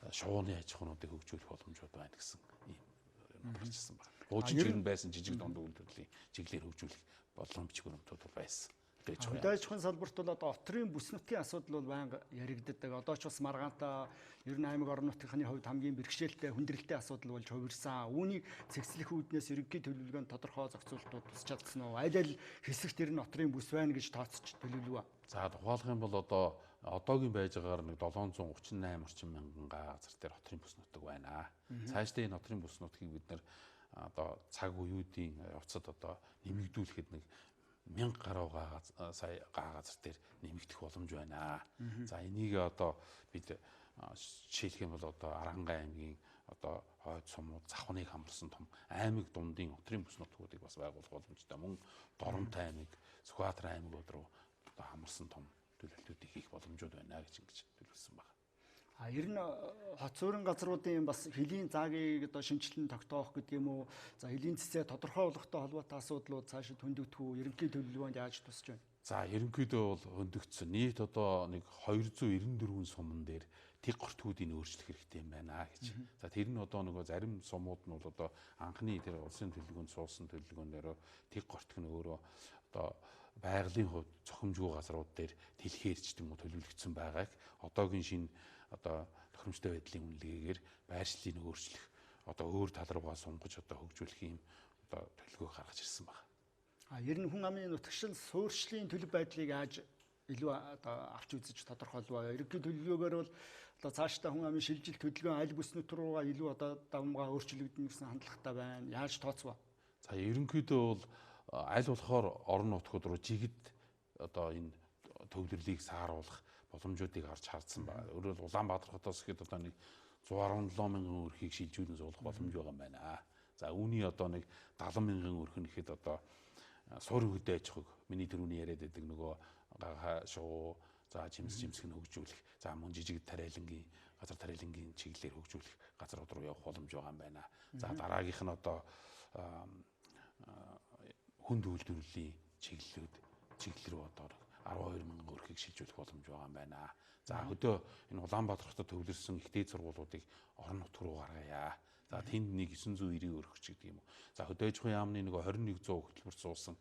шууны аж ахуйнуудыг хөгжүүлэх боломжууд байна гэсэн ийм гарчсан байна. Хуучин чиглэл байсан жижиг дунд үйлдвэрлэлийн чиглэлээр хөгжүүлэх боломж хөрөмтүүд байсан. Хөдөө аж ахуйн салбарт бол одоо отрын бүс нутгийн асуудал бол байнга яригддаг. Одоо ч бас маргаантай ер нь аймаг орон нутгийн хувьд хамгийн бэрхшээлтэй хүндрэлтэй асуудал болж хувирсан. Үүнийг цэгцлэх үүднээс ерөнхий төлөвлөгөөнд тодорхой зохицуултууд тусч чадсан уу? Аль хэсэгт ер нь отрын бүс байна гэж тооцож төлөвлөвөө. За тухайлах юм бол одоо одоогийн байж байгаагаар нэг 738 орчим мянган газар дээр отрын бүс нутаг байна. Цаашдаа энэ отрын бүс нутгийг бид нэр одоо цаг үеүүдийн явцад одоо нэмэгдүүлэхэд нэг 1000 гаруй сая газар дээр нэмэгдэх боломж байна. За энийг одоо бид жишээлх юм бол одоо Арангай аймгийн одоо хойд сумууд завхныг хамарсан том аймаг дундын отрын бүс нутгуудыг бас байгуулах боломжтой. Мөн Доронтой аймаг, Сүхбаатар аймагуд руу одоо хамарсан том төлөвлөлтүүдийг хийх боломжууд байна гэж ингэж төлөвлөсөн байна. Ер нь хот суурин газруудын бас хөлийн заагийг одоо шинжилэн тогтоох гэдэг юм уу? За хөлийн цэцээ тодорхой болгохтой холбоотой асуудлууд цаашид хөндөгдөх үү? Ерөнхий төлөвлөгөөнд яаж тусч байна? За ерөнхийдөө бол хөндөгдсөн. Нийт одоо нэг 294 суман дээр тэг гортгуудыг өөрчлөх хэрэгтэй юм байна гэж. За тэр нь одоо нөгөө зарим сумууд нь бол одоо анхны тэр улсын төлөвлөгөөнд суулсан төлөвлөгөөнөөр тэг гортг нь өөрөө одоо байгалийн хувьд цохимжгүй газрууд дээр тэлхээрч гэдэг юм уу төлөвлөгдсөн байгааг одоогийн шинэ одоо тохиромжтой байдлын үнэлгээгээр байршлыг өөрчлөх одоо өөр тал руугаа сунгаж одоо хөгжүүлэх юм одоо төлөвлөгөө гаргаж ирсэн байна. Ер нь хүн амын нутагшил суурьшлийн төлөв байдлыг яаж илүү одоо авч үзэж тодорхойлваа. Ерөнхий төлөвлөгөөгөр бол одоо цаашдаа хүн амын шилжилт хөдөлгөөн аль бүснүүд руугаа илүү одоо давмгаа өөрчлөгдөн гэсэн хандлагатай байна. Яаж тооцваа? За ерөнхийдөө бол аль болохоор орон нутгууд руу жигд одоо энэ төвлөрлийг сааруулах боломжуудыг харж хардсан байна. Өөрөөр Улаанбаатар хотоос ихэд одоо нэг 117 мянган өрхийг шилжүүлэн суулгах боломж байгаа юм байна. За үүний одоо нэг 70 мянган өрх нь ихэд одоо суурин хөдөө аж ахуйг миний түрүүний яриад байдаг нөгөө шуу за жимсэг нь хөгжүүлэх за мөн жижиг тариалангийн газар тариалангийн чиглэлээр хөгжүүлэх газрууд руу явах боломж байгаа юм байна. За дараагийнх нь одоо хүнд үйлдвэрлэлийн чиглэл рүү одоо 12 мянган өрхийг шилжүүлэх боломж байгаа юм байна. За хөдөө энэ Улаанбаатар хотод төвлөрсөн их дээд сургуулиудыг орон нутг руу гаргая. За тэнд нэг 990 өрх ч гэдэг юм уу. За хөдөө аж ахуйн яамны нэг 2100 хөтөлбөр суусан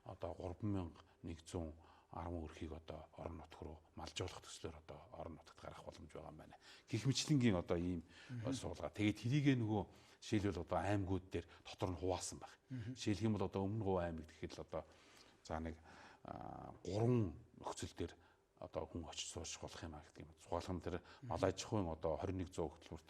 одоо 3110 өрхийг одоо орон нутг руу малжуулах төслөөр одоо орон нутагт гарах боломж байгаа юм байна. Гэх мэтлэнгийн одоо ийм суулгаа. Тэгээд тэрийг нөгөө жишээлбэл одоо аймагуд дээр дотор нь хуваасан баг. Жишээлх юм бол одоо өмнө говь аймаг гэхэд л одоо за нэг 3 нөхцөл дээр одоо хүн очиж сууж болох юм а гэдэг юм. Зугаалхан тэр мал аж ахуйн одоо 2100 хөтөлбөрт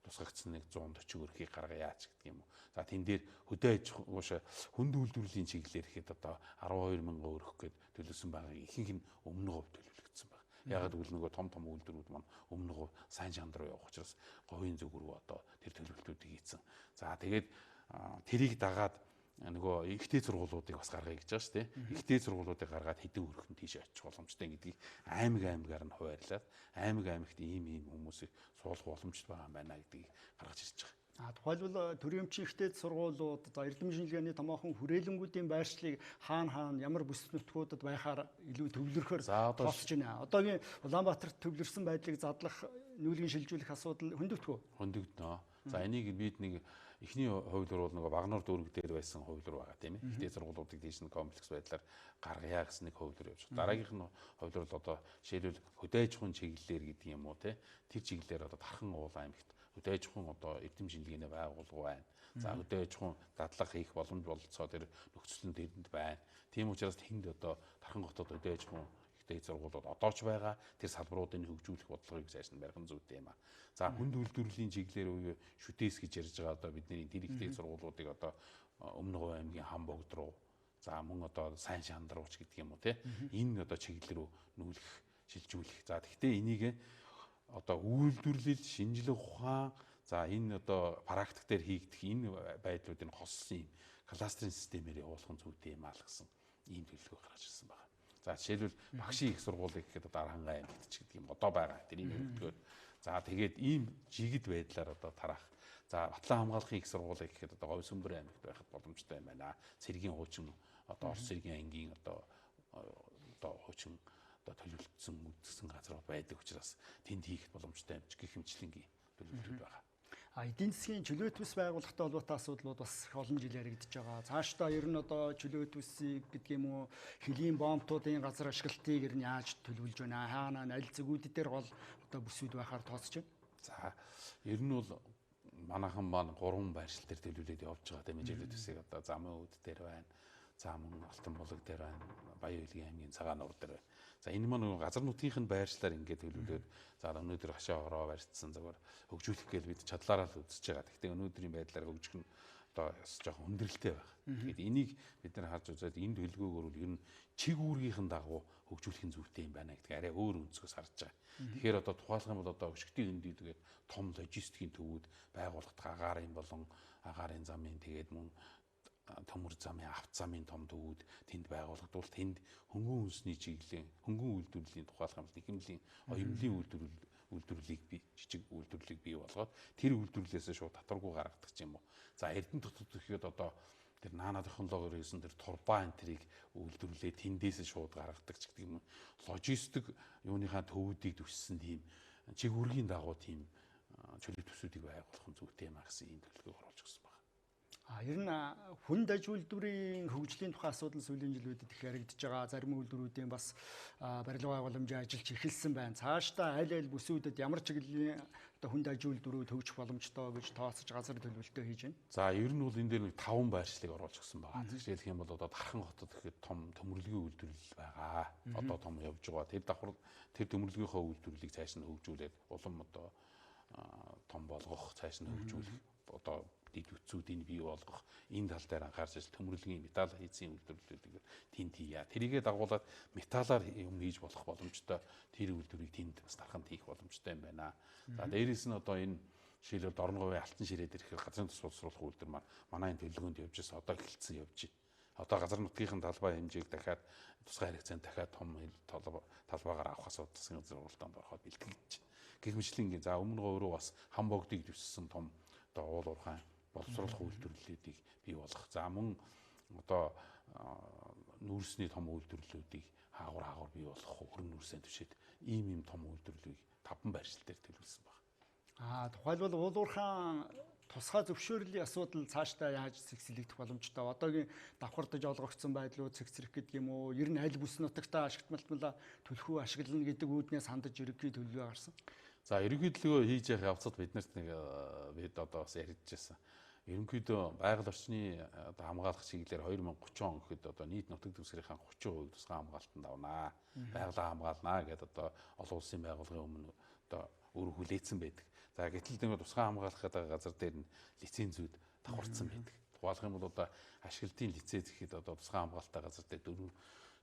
тусгагдсан нэг 140 өрхийг гаргая ч гэдэг юм уу. За тэн дээр хөдөө аж ахуй хүнд үйлдвэрлэлийн чиглэлээр ихэд одоо 12 мянган өрх гээд төлөвлөсөн байгааг ихэнх нь өмнө говь төлөвлөгдсөн байна. Ягаад гэвэл нөгөө том үйлдвэрүүд маань өмнө говь сайн шанд руу явах учраас говийн зүг рүү одоо тэр төлөвлөлтүүдийг хийсэн. За тэгээд тэрийг дагаад нөгөө ихтэй сургуулиудыг бас гаргая гэж байгаа шүү дээ. Ихтэй сургуулиудыг гаргаад хэдэн өрхөнд тийш очих боломжтой гэдгийг аймаг-аймагаар нь хуваарлаад аймагт ийм хүмүүсийг суулгах боломжтой байгаа юм байна гэдгийг гаргаж ирж байгаа. Тухайлбал төрөмчийн ихтэй сургуулиуд за эрдэм шинжилгээний томоохон хүрээлэнгүүдийн байршлыг хаана ямар бүс нутгуудад байхаар илүү төвлөрөхөөр тооцож байна. Одоогийн Улаанбаатарт төвлөрсөн байдлыг задлах нүүлгэн шилжүүлэх асуудал хөндөгдөх үү? Хөндөгдөнө. За энийг бид нэг эхний хувилбар бол нөгөө Багнуур дүүрэг дээр байсан хувилбар байгаа тийм ээ. Ихтэй сургуулиудыг тийш нь комплекс байдлаар гаргая гэсэн нэг хувилбар явж байгаа. Дараагийнх нь хувилбар бол одоо жишээлбэл хөдөө аж ахуйн чиглэлээр гэдэг юм уу те. Тэр чиглэлээр одоо Тархан уул аймагт хөдөө аж ахуйн одоо эрдэм шинжилгээний байгууллага байна. За хөдөө аж ахуйн дадлага хийх боломж бололцоо тэр нөхцөл нь тэрэнд байна. Тийм учраас тэнд одоо Тархан хотод хөдөө аж ахуйн ихтэй сургуулиуд одоо ч байгаа. Тэр салбаруудыг хөгжүүлэх бодлогыг цааш нь барих нь зүйтэй юм а. За хүнд үйлдвэрлэлийн чиглэлээр үе шүтээс гэж ярьж байгаа одоо бидний тэр ихтэй сургуулиудыг одоо өмнө говь аймгийн Хамбогд руу за мөн одоо сайн шанд руу ч гэдэг юм уу те. Энэ одоо чиглэл рүү нүүлэх шилжүүлэх. За тэгвэл энийг одоо үйлдвэрлэл шинжилгээ ухаан за энэ одоо практик дээр хийгдэх энэ байдлуудыг хоссон юм кластерын системээр явуулах нь зүйтэй юм аа л гэсэн ийм төлөвлөгөө гаргаж ирсэн байна. За жишээлбэл багшийн их сургуулийг гэхэд одоо Архангай аймагт ч гэдэг юм одоо байгаа тэрийг хөгжүүлээд за тэгээд ийм жигд байдлаар одоо тарах. За Батлан хамгаалахын их сургуулийг гэхэд одоо Говь Сүмбэр аймагт байхад боломжтой юм байна. Цэргийн хуучин одоо Орос цэргийн ангийн одоо хуучин одоо төлөвлөсөн үзсэн газрууд байдаг учраас тэнд хийх боломжтой юм гэх хэмжлэнгийн төлөвлөлт байгаа. Эдийн засгийн чөлөөт бүс байгуулахтай холбоотой асуудлууд бас их олон жил яригдж байгаа. Цаашдаа ер нь одоо чөлөөт бүсийг гэдэг юм уу хөлийн бомбтуудын газар ашиглалтыг ер нь яаж төлөвлөж байна? Хаана аль зүгүүд дээр гол одоо бүсүүд байхаар тооцож байна? За ер нь бол манайхан маань 3 байршил дээр төлөвлөлөд явж байгаа тийм чөлөөт бүсийг одоо замын өвд дээр байна. За мөн Алтан булаг дээр байна. Баян хөлгийн аймгийн Цагаан нуур дээр байна. За энэ маань газар нутгийнх нь байршлаар ингээд төлөвлөд за өнөөдөр хашаа хороо барьцсан зүгээр хөгжүүлэх гээл бид чадлаараа л үзэж байгаа. Гэхдээ өнөөдрийн байдлаар хөгжих нь одоо жоохон хүндрэлтэй байна. Тэгэхээр энийг бид нар харж үзээд энэ төлөвлөгөөгөр бол ер нь чиг үүргийнхэн дагуу хөгжүүлэх нь зүйтэй юм байна гэдэг арай өөр өнцгөөс харж байгаа. Тэгэхээр одоо тухайлах юм бол одоо өшгтийн хөндөйгээд том логистикийн төвүүд байгуулахад агаарын болон агаарын замын тэгээд мөн төмөр замын авт замын том дүүд тэнд байгуулагдвал тэнд хөнгөн үндэсний чиглэлийн хөнгөн үйлдвэрлэлийн тухайлах юм нэхэмлийн оюунлын үйлдвэрлэлийг жижиг үйлдвэрлэлийг бий болгоод тэр үйлдвэрлэлээс шууд татваргүй гаргадаг ч юм уу. За Эрдэнэ дотор төрхөд одоо тэр наана технологиор хийсэн тэр турбайн тэрийг үйлдвэрлээ тэндээс шууд гаргадаг ч гэдэг юм. Логистик юуныхаа төвүүдийг төссөн тийм чиг үргийн дагуу тийм чөлөө төсүүдийг байгуулах нь зүйтэй юм а гэсэн ийм төлөвлөгөө оруулж гисэн байна. Ер нь хүнд аж үйлдвэрийн хөгжлийн тухай асуудал сүүлийн жилүүдэд их яригдж байгаа. Зарим үйлдвэрүүдийн бас барилга байгууламжийн ажиллаж эхэлсэн байна. Цаашдаа аль бүсүүдэд ямар чиглэлийн одоо хүнд аж үйлдвэрүүд хөгжих боломжтой гэж тооцож газар төлөвлөлтөө хийж байна. За ер нь бол энэ дээр нэг 5 байршлыг оруулж гисэн байна. Жишээлх юм бол одоо Дархан хотод ихэд том төмөрлөгийн үйлдвэрлэл байгаа. Одоо том явж байгаа. Тэр давхар тэр төмөрлөгийнхөө үйлдвэрлэлийг цааш нь хөгжүүлээд улам одоо том болгох, цааш нь хөгжүүлэх одоо дэд үтсүүдийг бий болгох энэ тал дээр анхаарч ажил төмөрлөгийн металл хийцийн үйлдвэрлэлүүдийг тэнд хийя. Тэрийгээ дагуулад металлаар юм хийж болох боломжтой тэр үйлдвэрийг тэнд бас дарханд хийх боломжтой юм байна. За дээрээс нь одоо энэ жишээлбэл Дорноговын алтан ширээ дээрх газрын тус боловсруулах үйлдвэр манай энэ төлөвлөгөөнд явж байсан одоо эхэлсэн явж байна. Одоо газар нутгийнхын талбай хэмжээг дахиад тусгай хэрэгцээнд дахиад том талбайгаар авах асуудал засгийн зорилтонд ороход бэлтгэж байна. Гэх мэтлэн за өмнө өөрөө бас хам богдыг төссөн том одоо уул уурхай боловсруулах үйлдвэрлэлүүдийг бий болгох. За мөн одоо нүүрсний том үйлдвэрлэлүүдийг хаагур бий болгох, хөрөн нүүрсээ түшээд ийм том үйлдвэрлэлийг 5 байршил дээр төлөвлөсөн байна. Тухайлбал уул уурхайн тусгай зөвшөөрлийн асуудал цаашдаа яаж цэгцлэгдэх боломжтой? Одоогийн давхардаж олгогдсон байдлууд цэгцрэх гэдэг юм уу? Ер нь аль бүс нутагтаа ашигтмал төлхөө ашиглана гэдэг үүднээс хандаж ерөнхий төлөвлөгөө гарсан. За ерөнхий төлөвлөгөө хийж явах явцад биднэрт бид одоо бас ярьжсэн. Ерөнхийдөө байгаль орчны одоо хамгаалах чиглэлээр 2030 он гэхэд одоо нийт нутаг дэвсгэрийн 30% тусгай хамгаалтанд авнаа. Байгалаа хамгаалнаа гэдэг одоо олон улсын байгууллагын өмнө одоо өөрөө хүлээсэн байдаг. За гэтэл нэг тусгай хамгаалах гэдэг газар дээр нь лицензүүд давхарцсан байдаг. Тухайлх юм бол одоо ашиглалтын лиценз гэхэд одоо тусгай хамгаалалттай газар дээр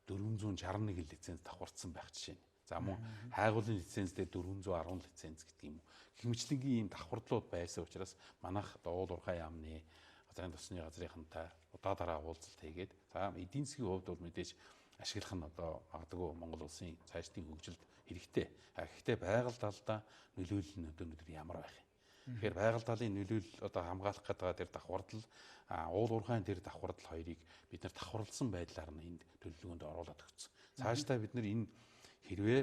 461 лиценз давхарцсан байх жишээ нь. За мөн хайгуулын лиценз дээр 410 лиценз гэдэг юм уу. Хэмжлэнгийн ийм давхардлууд байсан учраас манайх уул уурхай яамны газрын тосны газрынхантай удаа дараа уулзалт хийгээд за эдийн засгийн хувьд бол мэдээж ашиглах нь одоо магадгүй Монгол улсын цаашдын хөгжилд хэрэгтэй. Гэхдээ байгаль талдаа нөлөөлөл нь өнөөдөр ямар байх юм? Тэгэхээр байгаль талын нөлөөлөл одоо хамгаалах гэдэг тэр давхардал уул уурхайн тэр давхардал хоёрыг бид нар давхарлсан байдлаар нь энд төлөвлөгөөнд оруулаад өгсөн. Цаашдаа бид нар энэ хэрвээ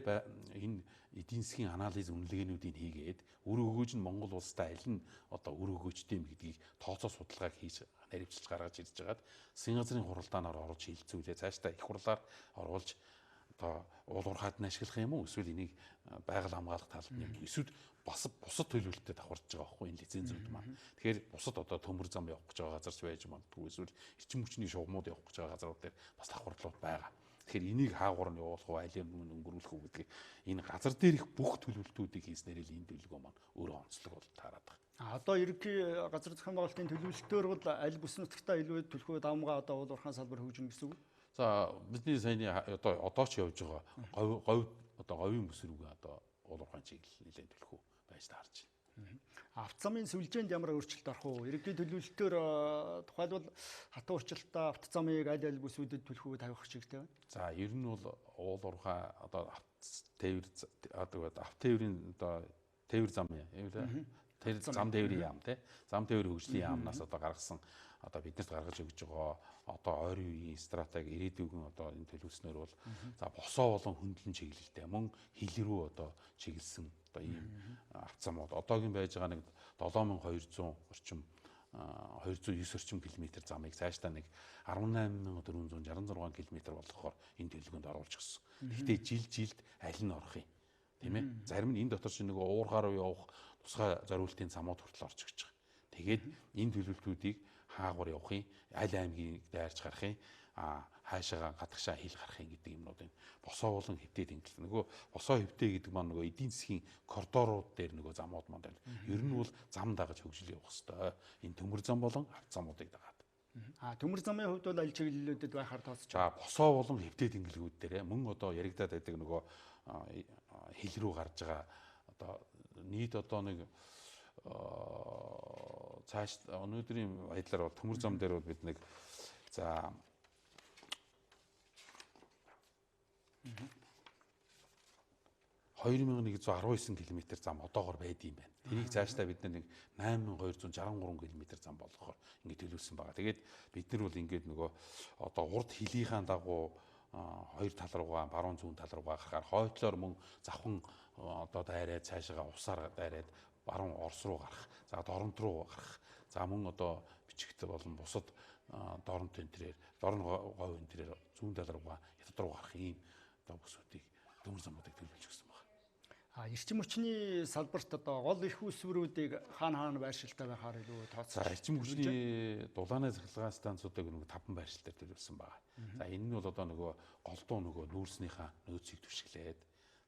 энэ эдийн засгийн анализ үнэлгээнүүдийг хийгээд үр өгөөж нь Монгол улстай аль нь одоо үр өгөөжтэй юм гэдгийг тооцоо судалгааг хийж наривчилж гаргаж ирж байгаад засгийн газрын хуралдаанаар оруулж хилцүүлээ. Цаашдаа их хурлаар оруулж одоо уул уурхайд нь ашиглах юм уу? Эсвэл энийг байгаль хамгаалах талд нь юм уу? Эсвэл бас бусад төлөвлөлтөд давхарч байгаа байхгүй энэ лицензүүд маань. Тэгэхээр бусад одоо төмөр зам явах гэж байгаа газарч байж магадгүй эсвэл эрчим хүчний шугамуд явах гэж байгаа газрууд дээр бас давхарлууд байгаа. Тэгэхээр энийг хаагуур нь явуулах уу, алийг нь өнгөрүүлэх үү гэдгийг энэ газар дээрх бүх төлөвлөлтүүдийг хийснээр л энэ төлөвлөгөө маань өөрөө онцлог бол таарад байгаа. Одоо ерөнхий газар зохион байгуулалтын төлөвлөлтөөр бол аль бүс нутагтаа илүү төлхөө давмгаа одоо уул уурхайн салбар хөгжинэ гэсэн үг. За бидний саяны одоо ч явж байгаа говийн бүс рүүгээ одоо уул уурхайн чиглэл нэлээд төлхөө байж таарч байна. Авто замын сүлжээнд ямар өөрчлөлт орох вэ? Ерөнхий төлөвлөлтөөр тухайлбал хатан урчлалтаа авто замыг аль бүсүүдэд төлхөө тавих чигтэй байна. За ер нь бол уул уурхай одоо автотээврийн одоо тээвэр зам юм тэр зам тээврийн яам те зам тээвэр хөгжлийн яамнаас одоо гаргасан одоо биднэрт гаргаж өгж байгаа одоо ойрын үеийн стратеги ирээдүйн одоо энэ төлөвснөр бол за босоо болон хөндлөн чиглэлтэй мөн хил рүү одоо чиглэсэн одоо ийм авцамууд одоогийн байж байгаа нэг 7200 орчим 209 орчим километр замыг цаашдаа нэг 18466 км болгохоор энэ төлөвлөгөөнд оруулж гисэн. Гэхдээ жилд аль нь орох юм тийм ээ? Зарим нь энэ дотор чинь нэг уургаар явах тусгай зориултын замууд хүртэл орж өгч байгаа. Тэгээд энэ төлөвлөлтүүдийг хаагур явахын аль аймгийг дайрч гарахын хаашаага гадагшаа хил гарахын гэдэг юмнуудын босоо болон хэвтээд ингэл нөгөө босоо хэвтээ гэдэг маань нөгөө эдийн засгийн коридорууд дээр нөгөө замууд маань ер нь бол зам дагаж хөгжил явах хэвээр энэ төмөр зам болон авто замуудыг дагаад. Төмөр замын хувьд бол аль чиглэлүүдэд байхаар тооцож байгаа. За босоо болон хэвтээд ингэлгүүд дээр мөн одоо яригадаад байдаг нөгөө хил рүү гарч байгаа одоо нийт одоо нэг цааш өнөөдрийн байдлаар бол төмөр зам дээр бол бид нэг За 2119 км зам одоогоор байдсан байна. Тэрийг цаашдаа бид нэг 8263 км зам болгохоор ингэ төлөвлөсөн байгаа. Тэгээд бид нар бол ингээд нөгөө одоо урд хилийнхаа дагуу хоёр тал руугаа баруун зүүн тал руугаа гарахаар хойтлоор мөн завхан одоо дайраад цаашаа усаар дайраад баруун Орос руу гарах. За Доронт руу гарах. За мөн одоо бичигт болон бусад Доронт энэ төрээр Дорн говь энэ төрээр зүүн тал руугаа хятад руу гарах ийм одоо бүсүүдийг төмөр замуудыг төлөвлөж өгсөн байна. Эрчим хүчний салбарт одоо гол их усвруудыг хаана байршилтай байхаар илүү тооцоо. За эрчим хүчний дулааны цахилгаан станцуудыг нэг 5 байршилтаар төлөвлөсөн байна. За энэ нь бол одоо нөгөө голдуу нөгөө нүүрснийхаа нөөцийг түшиглээд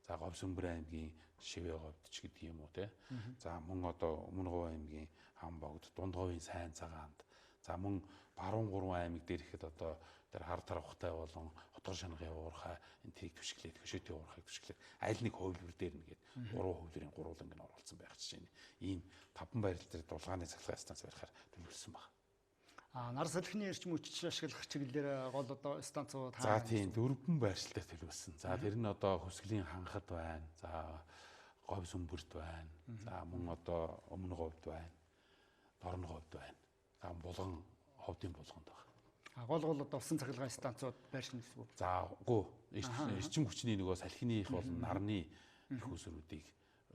за Говь Сүмбэр аймгийн Шивээ говьд ч гэдэг юм уу те. За мөн одоо Өмнө Говь аймгийн Хамбогд, Дунд говийн Сайн цагаанд, за мөн баруун 3 аймаг дээрхэд одоо тэр хар тархтай болон хотгор шанхын уурхай энэ тийг түшиглээд хөшөөтийн уурхайг түшиглээд аль нэг хувилбар дээр нэгээд 3 хувилбарын гурван ингэ оруулсан байх жишээ нь ийм 5 байрал дээр дулгааны цахилгаан станц барихаар төлөвлөсөн байна. Нар салхины эрчим хүч ашиглах чиглэлээр гол одоо станцууд За тийм 4 байршилтай төлөвлөсөн. За тэр нь одоо Хөсгөлийн ханхад байна. За Говь Сүмбэрт байна. За мөн одоо Өмнө Говьд байна. Дорн говьд байна. За Булган ховдын булганд байна. Гол одоо усан цахилгаан станцууд байршина гэсэн үг. За үгүй эрчим хүчний нөгөө салхины их болон нарны их усруудыг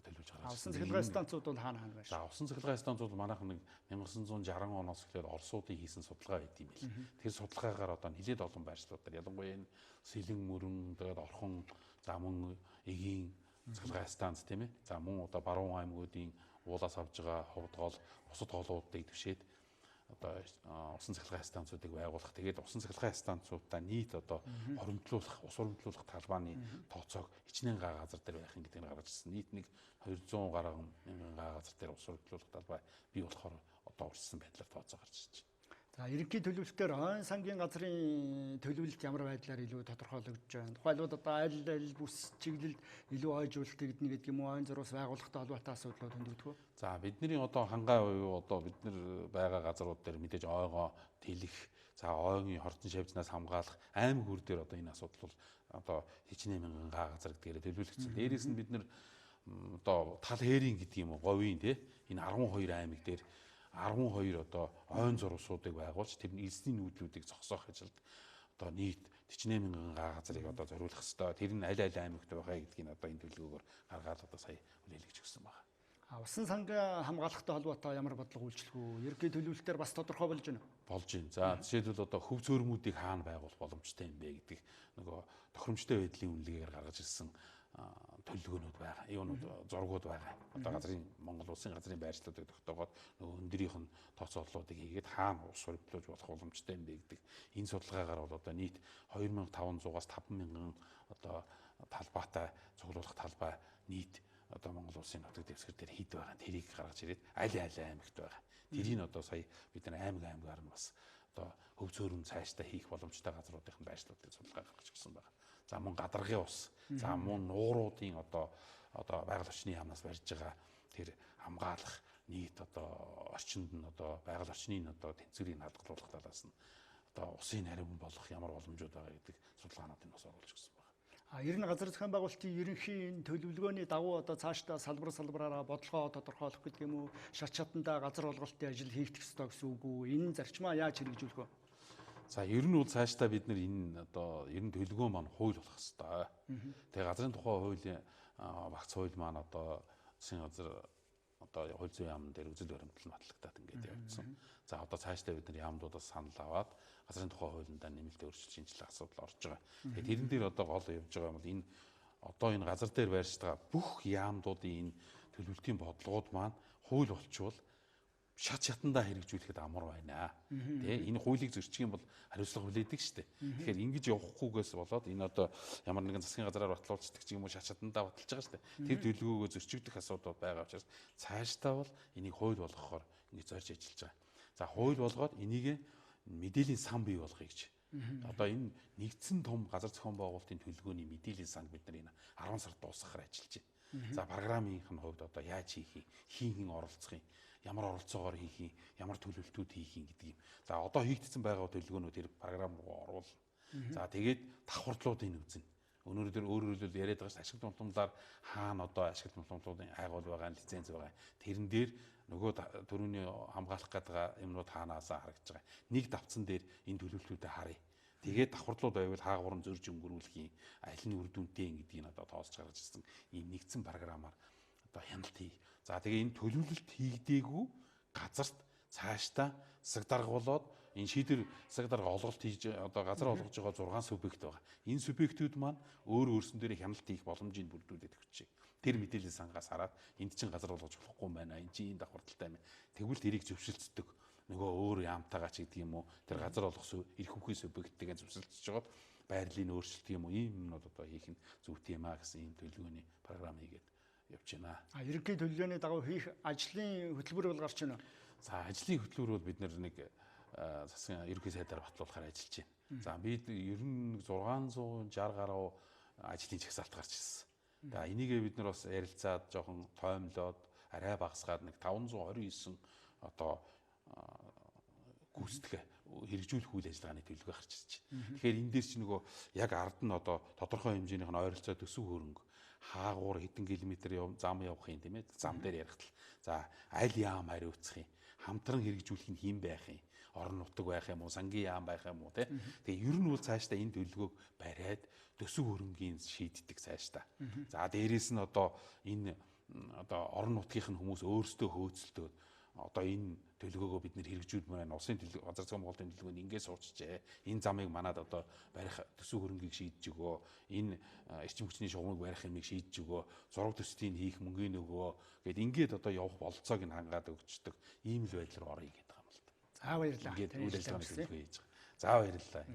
төлөвлөж гаргасан. Усан цахилгаан станцууд бол хаана байна? За усан цахилгаан станцууд манайхан нэг 1960 оноос эхлээд Оросуудын хийсэн судалгаа байд юм бэл. Тэр судалгаагаар одоо нэлээд олон байршлуудаар ялангуяа энэ Сэлэн мөрөн тэгээд Орхон за мөн Эгийн цахилгаан станц тийм ээ. За мөн одоо баруун аймагуудын уулаас авж байгаа ховд гол бусад голуудыг түшээд одоо усан цахилгаан станцуудыг байгуулах. Тэгээд усан цахилгаан станцуудаа нийт одоо хоримтлуулах, ус хоримтлуулах талбайны тооцоог хичнээн га газар дээр байх гэдэг нь гаргаж ирсэн. Нийт нэг 200 гаруй мянган га газар дээр ус хоримтлуулах талбай бий болохоор одоо урьдчилсан байдлаар тооцоо гарч ирж байна. За ерөнхий төлөвлөлтөөр ойн сангийн газрын төлөвлөлт ямар байдлаар илүү тодорхойлогдож байна. Тухайлбал одоо аль бүс чиглэлд илүү ойжуулалт гэднэ гэдэг юм уу, ойн зурвас байгууллагатай холбоотой асуудлууд хөндөгдөх үү? За бидний одоо хангай уу одоо бид нар байгаа газрууд дээр мэдээж ойгоо тэлэх, за ойгийн хордон шавьцнаас хамгаалах аймаг бүр дээр одоо энэ асуудал бол одоо хичнээн мянган га газар гэдгээр төлөвлөгдсөн. Дээрээс нь бид нар одоо тал хээрийн гэдэг юм уу, говийн те энэ 12 аймаг дээр 12 одоо ойн зурвасуудыг байгуулж тэр элсний нүүдлүүдийг зогсоох ажилд одоо нийт 48 мянган га газрыг одоо зориулах ёстой. Тэр нь аль аймагт байгаа гэдгийг одоо энэ төлөвлөгөөр гаргаад одоо сая хүлээлгэж өгсөн байна. Усан сангийн хамгаалалттай холбоотой ямар бодлого үйлчлэх үү? Ерөнхий төлөвлөлтөөр бас тодорхой болж байна уу? Болж байна. За жишээлбэл одоо хөв цөөрмүүдийг хаана байгуулах боломжтой юм бэ гэдэг нөгөө тохиромжтой байдлын үнэлгээгээр гаргаж ирсэн төлөвлөгөөнүүд байгаа. Юунууд зургууд байгаа. Одоо газрын Монгол улсын газрын байршлуудыг тогтоогоод нөгөө өндөрийнх нь тооцооллуудыг хийгээд хаана ус хоримтлуулж болох боломжтой юм бэ гэдэг энэ судалгаагаар бол одоо нийт 2500-аас 5000 одоо талбайтай цуглуулах талбай нийт одоо Монгол улсын нутаг дэвсгэр дээр хэд байгаа. Тэрийг гаргаж ирээд аль аймагт байгаа. Тэрийг одоо сая бид нар аймгаар нь бас одоо хөв цөөрөм цаашдаа хийх боломжтой газруудын байршлуудыг судалгаа гаргаж өгсөн байна. За мөн гадаргын ус, за мөн нууруудын одоо байгаль орчны яамнаас барьж байгаа тэр хамгаалах нийт одоо орчинд нь одоо байгаль орчны одоо тэнцвэрийг хадгалуулах талаас нь одоо усын хариун болох ямар боломжууд байгаа гэдэг судалгаануудыг бас оруулж өгсөн байна. Ер нь газар зохион байгуулалтын ерөнхий төлөвлөгөөний дагуу одоо цаашдаа салбараараа бодлогоо тодорхойлох гэдэг юм уу, шат шатандаа газар олголтын ажил хийгдэх ёстой гэсэн үг үү? Энэ зарчмаа яаж хэрэгжүүлэх вэ? За ер нь бол цаашдаа бид нар энэ одоо ер нь төлөвлөгөө маань хууль болох хэвээр. Тэгээ газрын тухай хуулийн багц хууль маань одоо засгийн газар одоо хууль зүйн яамн дээр үзэл баримтлал батлагдаад ингээд явагдсан. За одоо цаашдаа бид нар яамдуудаас санал аваад газрын тухай хуулиндаа нэмэлт өөрчлөлт шинжилгээ асуудал орж байгаа. Тэгээ тэрэн дээр одоо гол явж байгаа юм бол энэ одоо энэ газар дээр байршиж байгаа бүх яамдуудын энэ төлөвлөлтийн бодлогууд маань хууль болчвол шат шатандаа хэрэгжүүлэхэд амар байна. Тэ энэ хуулийг зөрчих юм бол хариуцлага хүлээдэг шүү дээ. Тэгэхээр ингэж явахгүйгээс болоод энэ одоо ямар нэгэн засгийн газраар батлуулцдаг ч юм уу шат шатандаа баталж байгаа шүү дээ. Тэр төлөвлөгөөгөө зөрчигдөх асуудал байгаа учраас цаашдаа бол энийг хууль болгохоор ингэ зорж ажиллаж байгаа. За хууль болгоод энийг мэдээллийн сан бий болгоё гэж. Одоо энэ нэгдсэн том газар зохион байгуулалтын төлөвлөгөөний мэдээллийн сан бид нар энэ 10 сард дуусгахаар ажиллаж байна. За програмынх нь хувьд одоо яаж хийх юм, хийн оролцох юм, ямар оролцоогоор хийх юм, ямар төлөвлөлтүүд хийх юм гэдэг юм. За одоо хийгдсэн байгаа төлөвлөгөөнүүд тэр програм руу оруулна. За тэгээд давхардлуудыг үзнэ. Өөрөөр хэлбэл яриад байгаа ашиглалт томломлоор хаана одоо ашиглалт томломлуудын айгуул байгаа, лиценз байгаа. Тэрэн дээр нөгөө төрөний хамгаалах гэдэг юмнууд хаанаасаа харагдаж байгаа. Нэг давцсан дээр энэ төлөвлөлтүүдэд харъя. Тэгээд давхардлууд байвал хаагуурн зөрж өнгөрүүлэх юм, аль нь үр дүнтэй гэдгийг одоо тоосч гаргаж ирсэн ийм нэгдсэн програмаар одоо хяналт хий. За тэгээ энэ төлөвлөлт хийгдээгүй газарт цаашдаа засаг дарга болоод энэ шийдвэр засаг дарга олголт хийж одоо газар олгож байгаа 6 субъект байгаа. Энэ субъектүүд маань өөрсдөн дээрээ хяналт хийх боломжийг бүрдүүлээд өгчээ. Тэр мэдээлэл сангаас хараад энд чинь газар олгож болохгүй юм байна. Энд чинь энэ давхардалтай байна. Тэгвэл тэрийг зөвшөлдсөдөг. Нөгөө өөр яамтайгаа ч гэдэг юм уу. Тэр газар олгох эрх үхий субъекттэйгээ зөвшөлдсөж жагаад байрлалын өөрчлөлт юм уу. Ийм юмнууд одоо хийх нь зүйтэй юм а гэсэн ийм төлөвлөгөөний програм хийгээд явж байна. Ерөнхий төлөвлөгөөний дагуу хийх ажлын хөтөлбөр бол гарч байна. За ажлын хөтөлбөр бол бид нэг засгийн ерөнхий сайдаар батлуулахаар ажиллаж байна. За бид ер нь 660 гаруй ажлын жагсаалт гарч ирсэн. За энийгээ бид нар бас ярилцаад жоохон тоймлоод арай багасгаад нэг 529 одоо гүйцэтгэх хэрэгжүүлэх үйл ажиллагааны төлөвлөгөө гарч ирж байна. Тэгэхээр энэ дээр чи нөгөө яг ард нь одоо тодорхой хэмжээнийх нь ойролцоо төсөв хөрөнгө хаагуур хэдэн километр зам явах юм тийм ээ. Зам дээр ярихтал. За аль яам хариуцах юм, хамтран хэрэгжүүлэх нь хэн байх юм, орон нутаг байх юм уу, сангийн яам байх юм уу тий. Тэгээ ер нь бол цаашдаа энэ төлөвлөгөөг бариад төсөв хөрөнгийн шийддэг цаашдаа. За дээрээс нь одоо энэ одоо орон нутгийнх нь хүмүүс өөрсдөө хөөцөлдөөд одоо энэ төлөвлөгөөгөө бид нэр хэрэгжүүлмээр байна. Улсын төлөв газар зүйн Монголын төлөвлөгөөнд ингээд суучжээ. Энэ замыг манад одоо барих төсөв хөрөнгийг шийдэж өгөө. Энэ эрчим хүчний шугамыг барих юмыг шийдэж өгөө. Зураг төсвийн хийх мөнгөний өгөө. Гэт ингээд одоо явах бололцоог нь хангаад өгчдөг. Ийм л байдал руу орё гэдэг юм л та. За баярлалаа. Ингээд үйл ажиллагааны төлөвлөгөө хийж байгаа. За баярлалаа.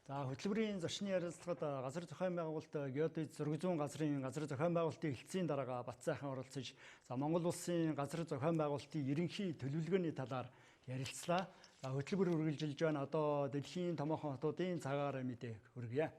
За хөтөлбөрийн зочны ярилцлагад газар зохион байгуулалт геодез зураг зүйн газрын газар зохион байгуулалтын хэлтсийн дарга Бат сайхан оролцож Монгол улсын газар зохион байгуулалтын ерөнхий төлөвлөгөөний талаар ярилцлаа. За хөтөлбөр үргэлжилж байна. Одоо дэлхийн томоохон хотуудын цагаар мэдээ хүргье.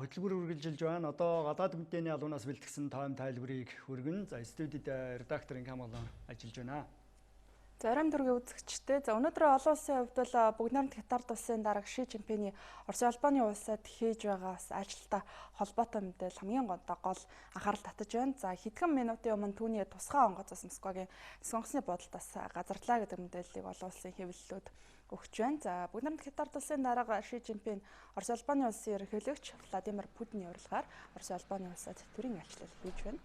Хөтөлбөр үргэлжилж байна. Одоо гадаад мэдээний алуунаас бэлтгэсэн тойм тайлбарыг хүргэн. За студид редактор Монголын ажиллаж байна. Зарим дөргийн үзэгчтэй. За өнөөдөр олон улсын хувьд бол бүгд Хятад улсын дарга Ши Жинпиний Орос улбаны улсад хийж байгаа бас ажилтаа холбоотой мэдээлэл хамгийн гол анхаарал татаж байна. За хэдхэн минутын өмнө түүний тусгай онгоцоос Москвагийн сонгосны бодолтоос газарлаа гэдэг мэдээллийг олон улсын хэвлэлүүд өгч байна. За бүгд Хятад улсын дарга Ши Жинпин Орос улбаны улсын ерөнхийлөгч Владимир Путиний урилгаар Орос улбаны улсад төрийн айлчлал хийж байна.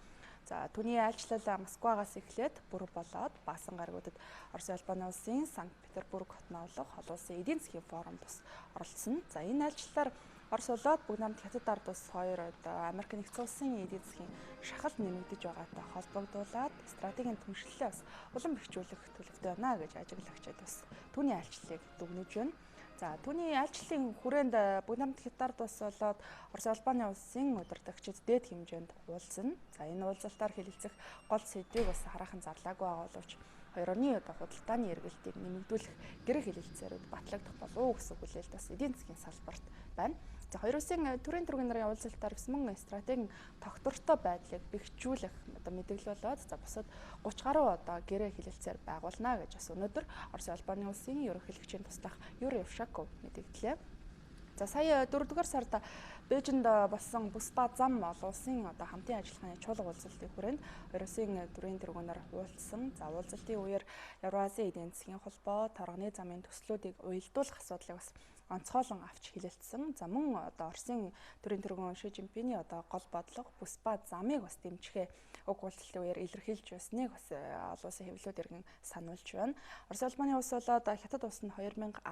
За түүний айлчлал Москвагаас эхлээд бүр болоод баасан гаригуудад Орос улбаны улсын Санкт-Петербург хотноо олох олон улсын эдийн засгийн форумд бас оролцсон. За энэ айлчлалаар Орос улсад бүгд Хятад ард улс хоёр Америк нэгдсэн улсын эдийн засгийн шахалт нэмэгдэж байгаатай холбогдуулаад стратегийн түншлэлээ бас улам бэхжүүлэх төлөвтэй байна гэж ажиглагчид бас түүний айлчлалыг дүгнэж байна. За түүний айлчлалын хүрээнд бүгд Хятад улс болоод Орос улбаны улсын удирдагчид дээд хэмжээнд уулзсан. За энэ уулзалтаар хэлэлцэх гол сэдвийг бас хараахан зарлаагүй байгаа боловч хоёр орны одоо худалдааны эргэлтийг нэмэгдүүлэх гэрээ хэлэлцээрүүд батлагдах болов уу гэсэн хүлээлт бас эдийн засгийн салбарт байна. За хоёр улсын төрийн түргэн нарын уулзалтаар 9 стратегийн тогтвортой байдлыг бэхжүүлэх одоо мэдээлэл болоод за бусад 30 гаруй одоо гэрээ хэлэлцээр байгуулна гэж бас өнөөдөр Орос улбаны улсын ерөнхийлөгчийн туслах Юрий Ушаков мэдээллээ. За сая 4-р сард Бээжинд болсон бүс ба зам олон улсын одоо хамтын ажиллагааны чуулга уулзалтын хүрээнд хоёр улсын төрийн тэргүүнээр уулзсан. За уулзалтын үеэр Евразийн эдийн засгийн холбоо, торгоны замын төслүүдийг уялдуулах асуудлыг бас онцгойлон авч хэлэлцсэн. За мөн одоо Оросын төрийн тэргүүн Ши Жинпиний одоо гол бодлого бүс ба замыг бас дэмжихээ уг уулзалтын үеэр илэрхийлж байсныг бас олон улсын хэвлэлүүд иргэн сануулж байна. Орос улбаны улс болоод Хятад улс нь 2014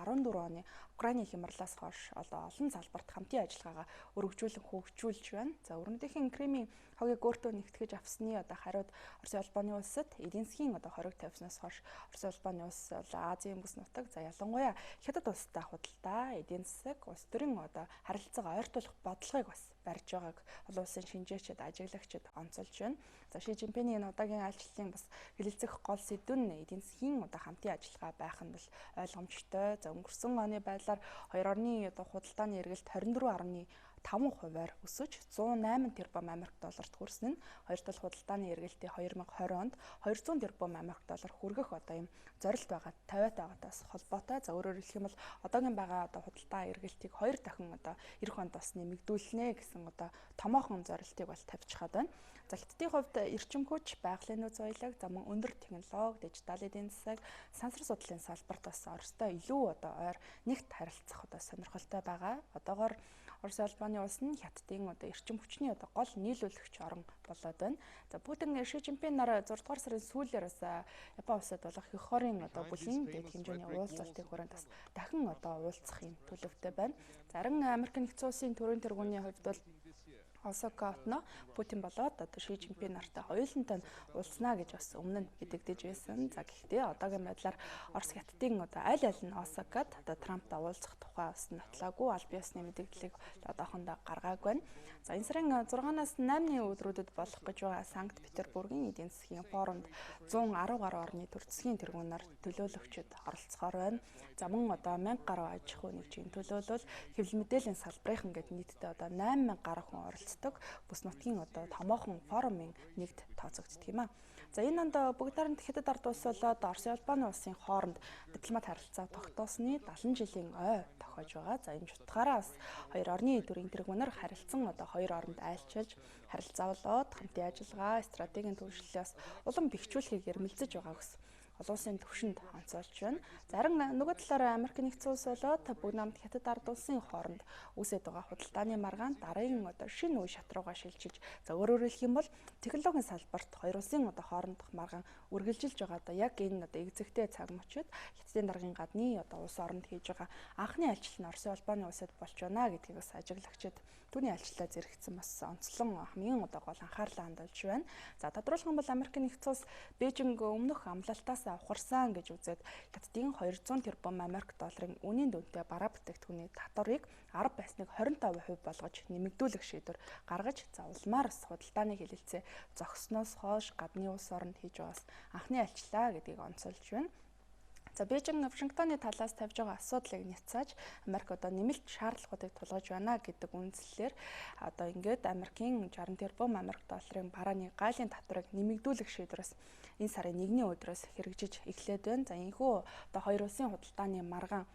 оны Украины хямралаас хойш олон залбарт хамтын ажиллагаагаа өргөжүүлэн хөгжүүлж байна. За өрнөдийн Кремийн хогийг өөртөө нэгтгэж авсны одоо хариуд Орос улбаны улсад эдийн засгийн одоо хориг тавьснаас хойш Орос улбаны улс Азийн бүс нутаг за ялангуяа Хятад улстай худалдаа, эдийн засаг, улс төрийн одоо харилцааг ойртуулах бодлогыг бас барьж байгааг олон улсын шинжээчид, ажиглагчид онцолж байна. За Ши Жинпиний энэ удаагийн айлчлалын бас хэлэлцэх гол сэдв нь эдийн засгийн одоо хамтын ажиллагаа байх нь бол ойлгомжтой. За өнгөрсөн оны байдлаар хоёр орны одоо худалдааны эргэлт 24.5%-аар өсөж 108 тэрбум Америк долларт хүрсэн нь хоёр тал худалдааны эргэлтийн 2020 онд 200 тэрбум Америк доллар хүргэх одоо юм зорилт байгаа тавиатаагаас холбоотой. За өөрөөр хэлэх юм бол одоогийн байгаа одоо худалдаа эргэлтийг 2 дахин одоо эх онд бас нэмэгдүүлнэ гэсэн одоо томоохон зорилтыг бол тавьчихад байна. За Хятадын хувьд эрчим хүч, байгалийн нөөц соёлыг, за мөн өндөр технологи, дижитал эдийн засаг, сансар судлалын салбарт бас Оростой илүү одоо ойр нэгт харилцах одоо сонирхолтой байгаа. Одоогоор Орос улбаны улс нь Хятадын одоо эрчим хүчний одоо гол нийлүүлэгч орн болоод байна. За Путин Ши Жинпин нар 6 дугаар сарын сүүлээр бас Япон улсад болох их хорын одоо бүлгийн дэд хэмжээний уулзалтын хүрээнд бас дахин одоо уулзахын төлөвтэй байна. Зарим Америк нэгдсэн улсын төрийн тэргүүний хувьд бол Осака хотно Путин болоод одоо Ши Жинпин нартай хоёулантай уулзнаа гэж бас өмнө нь мэдэгдэж байсан. За гэхдээ одоогийн байдлаар Орос Хятадын одоо аль нь Осакад одоо Трамптай уулзах тухай бас нотлоогүй аль биесны мэдээллийг одоохондоо гаргаагүй байна. За энэ сарын 6-наас 8-ны өдрүүдэд болох гэж байгаа Санкт Петербургийн эдийн засгийн форумд 110 гаруй орны төр засгийн тэргүүнээр төлөөлөгчид оролцохоор байна. За мөн одоо 1000 гаруй аж ахуй нэгжийн төлөөлөл хэвлэл мэдээллийн салбарын гээд нийтдээ одоо 8000 гаруй хүн оролцдог бүс нутгийн одоо томоохон форумын нэгд тооцогддог юм а. За энэ онд бүгд найрамд Хятад ард улс болоод Орос улбаны улсын хооронд дипломат харилцаа тогтоосны 70 жилийн ой тохиож байгаа. За энэ утгаараа бас хоёр орны төрийн тэргүүнээр харилцан одоо хоёр оронд айлчилж харилцаа болоод хамтын ажиллагаа, стратегийн түвшлэлээс улам бэхжүүлэхийг эрмэлзэж байгааг бас олон улсын төвшөнд онцолж байна. Зарим нөгөө талаараа Америк нэгдсэн улс болоод бүгд найрамд Хятад ард улсын хооронд үүсэж байгаа худалдааны маргаан дараагийн одоо шинэ үе шат руугаа шилжиж, за өөрөөр хэлэх юм бол технологийн салбарт хоёр улсын одоо хоорондох маргаан үргэлжилж байгаа одоо яг энэ одоо экзэгтэй цаг мөчид Хятадын даргын гадны одоо улс оронд хийж байгаа анхны айлчлал нь Орос улбаны улсад болж байна гэдгийг бас ажиглагчид түүний айлчлалаа зэрэгцсэн бас онцлон хамгийн одоо гол анхаарлаа хандуулж байна. За тодруулах юм бол Америк нэгдсэн улс Бээжинг өмнөх амлалтаас ухарсан гэж үзээд Хятадын 200 тэрбум Америк долларын үнийн дүнтэй бараа бүтээгдэхүүний татварыг арав байсныг 25% болгож нэмэгдүүлэх шийдвэр гаргаж за улмаар худалдааны хэлэлцээ зогссноос хойш гадны улс оронд хийж байгаас анхны айлчлаа гэдгийг онцолж байна. За Бээжин Вашингтоны талаас тавьж байгаа асуудлыг няцааж Америк одоо нэмэлт шаардлагуудыг тулгаж байна гэдэг үндэслэлээр одоо ингээд Америкийн 60 тэрбум Америк долларын барааны гаалийн татварыг нэмэгдүүлэх шийдвэрээс энэ сарын 1-ний өдрөөс хэрэгжиж эхлээд байна. За энэхүү одоо хоёр улсын худалдааны маргаан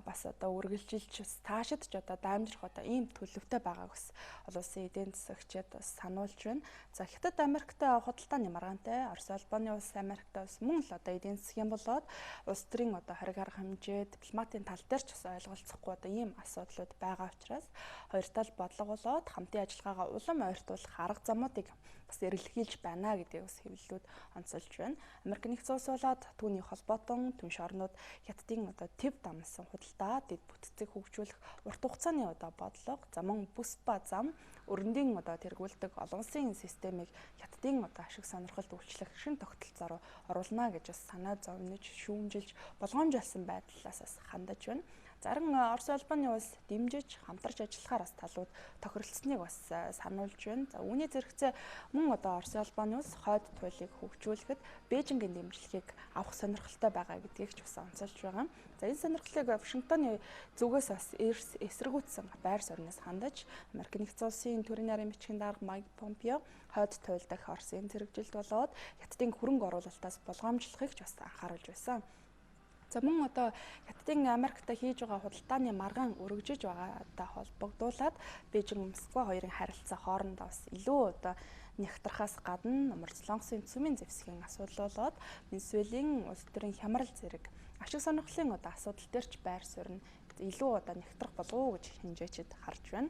бас одоо үргэлжилж таашидж одоо даамжрах одоо ийм төлөвтэй байгааг бас олон улсын эдийн засагчид бас сануулж байна. За Хятад Америктэй худалдааны маргаантай Орос улбаны улс Америктэй бас мөн л одоо эдийн засгийн болоод улс төрийн одоо хориг арга хэмжээ дипломатын тал дээр ч бас ойлголцохгүй одоо ийм асуудлууд байгаа учраас хоёр тал бодлого болоод хамтын ажиллагаагаа улам ойртуулах арга замуудыг бас эрэлхийлж байна гэдгийг бас хэвлэлүүд онцолж байна. Америк нэгдсэн улс болоод түүний холбоотон түнш орнууд Хятадын одоо төв дамсан худалдаа дэд бүтцийг хөгжүүлэх урт хугацааны одоо бодлого, за мөн бүс ба зам өрөндийн одоо тэргүүлдэг олон улсын системийг Хятадын одоо ашиг сонирхолд үйлчлэх шин тогтолцоо руу оруулна гэж бас санаа зовниж, шүүмжилж болгоомжлсон байдлаас бас хандаж байна. Зарим Орос улбаны улс дэмжиж хамтарч ажиллахаар бас талууд тохиролцсныг бас сануулж байна. За үүний зэрэгцээ мөн одоо Орос улбаны улс хойд туйлыг хөгжүүлэхэд Бээжингийн дэмжлэгийг авах сонирхолтой байгаа гэдгийг ч бас онцолж байгаа. За энэ сонирхлыг Вашингтоны зүгээс бас эсэргүүцсэн байр сууриас хандаж Америк нэгдсэн улсын төрийн нарийн бичгийн дарга Майк Помпео хойд туйл дахь Оросын зэрэгжилт болоод Хятадын хөрөнгө оруулалтаас болгоомжлохыг ч бас анхааруулж байсан. За мөн одоо Хятадын Америктай хийж байгаа худалдааны маргаан өргөжөж байгаатай холбогдуулаад Бээжин Москва хоёрын харилцаа хоорондоо бас илүү одоо нягтрахаас гадна Умар Солонгосын цөмийн зэвсгийн асуудал болоод Венесуэлийн улс төрийн хямрал зэрэг ашиг сонирхлын одоо асуудал дээр ч байр суурь нь илүү одоо нягтрах болов уу гэж хинжээчэд харж байна.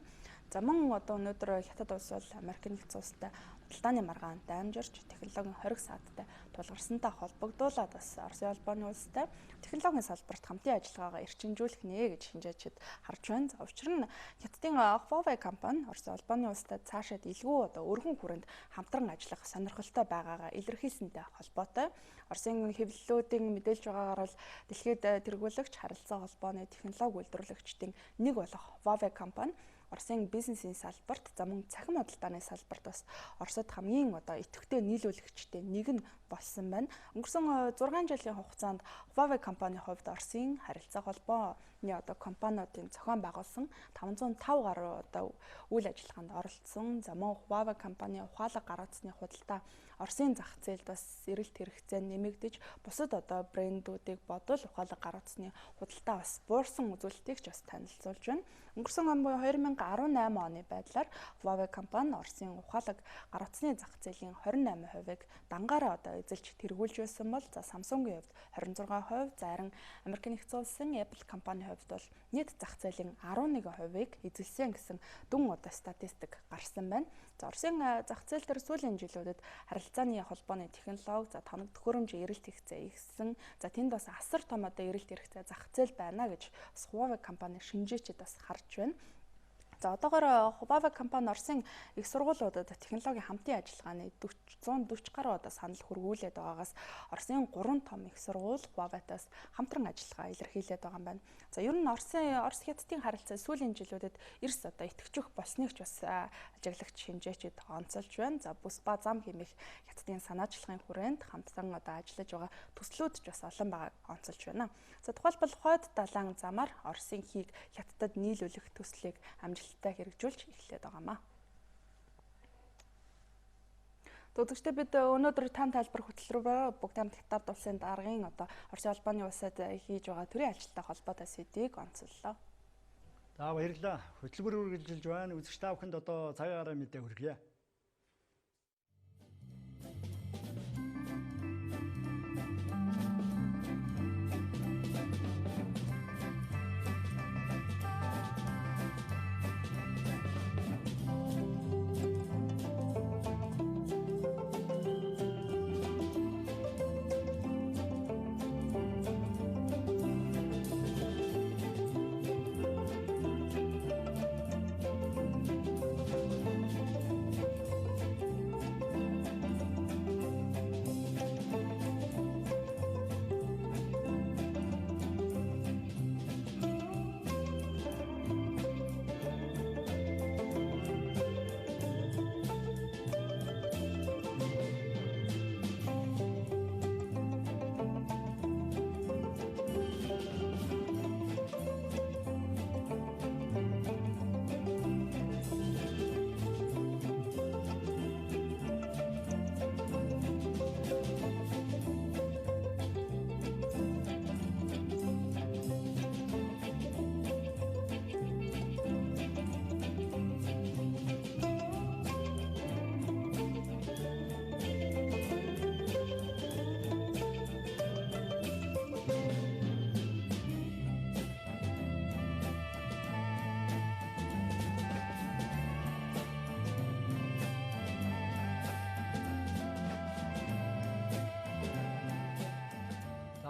За мөн одоо өнөөдөр Хятад улс бол Америк нэгдсэн улстай худалдааны маргаан дамжирч технологийн хориг саадтай тулгарсантай холбогдуулаад бас Оросын улбаны улстай технологийн салбарт хамтын ажиллагаагаа эрчимжүүлэх нэ гэж хинжээчэд харж байна. За учир нь Хятадын Huawei компани Оросын улбаны улстай цаашаад илгүү одоо өргөн хүрээнд хамтран ажиллах сонирхолтой байгаагаа илэрхийлсэнтэй холбоотой. Оросын хэвлэлүүдийн мэдээлж байгаагаар бол дэлхийд тэргүүлэгч харилцаа холбооны технологи үйлдвэрлэгчдийн нэг болох Huawei компани Оросын бизнесийн салбарт за мөн цахим худалдааны салбарт бас Оросод хамгийн одоо идэвхтэй нийлүүлэгчтэй нэг нь болсон байна. Өнгөрсөн 6 жилийн хугацаанд Huawei компанийн хувьд Оросын харилцаа холбооны одоо компаниудын зохион байгуулсан 505 гаруй одоо үйл ажиллагаанд оролцсон. За мөн Huawei компани ухаалаг гар утасны худалдаа Оросын зах зээлд бас эрэлт хэрэгцээ нэмэгдэж бусад одоо брэндүүдийг бодвол ухаалаг гар утасны худалдаа бас буурсан үзүүлэлтийг ч бас танилцуулж байна. Өнгөрсөн он буюу 2018 оны байдлаар Huawei компани Оросын ухаалаг гар утасны зах зээлийн 28%-ыг дангаараа одоо эзэлж тэргүүлж байсан бол за Samsung-ийн хувьд 26%, за харин Америк нэгдсэн улсын Apple компанийн хувьд бол нийт зах зээлийн 11%-ыг эзэлсэн гэсэн дүн одоо статистик гарсан байна. За Оросын зах зээл дээр сүүлийн жилүүдэд харилцааны холбооны технологи, за тоног төхөөрөмжийн эрэлт хэрэгцээ ихсэн. За тэнд бас асар том одоо эрэлт хэрэгцээ зах зээл байна гэж бас Huawei компани шинжээчэд бас харж байна. За одоогоор Huawei компани Оросын их сургуулиудад технологийн хамтын ажиллагааны 140 гаруй одоо санал хөрвүүлээд байгаагаас Оросын 3 том их сургууль Huawei-таас хамтран ажиллагаа илэрхийлээд байгаа юм байна. За ер нь Орос Хятадын харилцаа сүүлийн жилүүдэд эрс одоо итгэвчөх болсныг ч бас ажиглагч шинжээчэд онцолж байна. За бүс ба зам хэмээх Хятадын санаачлагын хүрээнд хамтран одоо ажиллаж байгаа төслүүд ч бас олон байгааг онцолж байна. За тухайлбал хойд далайн замаар Оросын хийг Хятадд нийлүүлэх төслийг амжилттай хэрэгжүүлж эхлээд байгаамаа. Төгсгчдээ бид өнөөдөр тань тайлбар хөтөлбөрөөр бүгд хамт Хятад улсын даргын одоо Оросын улбаны улсад хийж байгаа төрийн ажилтнтай холбоотой сэдвийг онцоллоо. За баярлалаа. Хөтөлбөр үргэлжилж байна. Үзэгч та бүхэнд одоо цагаараа мэдээ хүргье.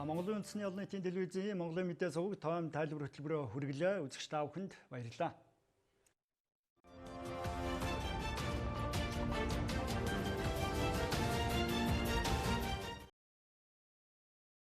Монголын үндэсний олон нийтийн телевизийн Монголын мэдээ суваг тойм тайлбар хөтөлбөрөөр хүргэлээ. Үзэгч та бүхэнд баярлалаа.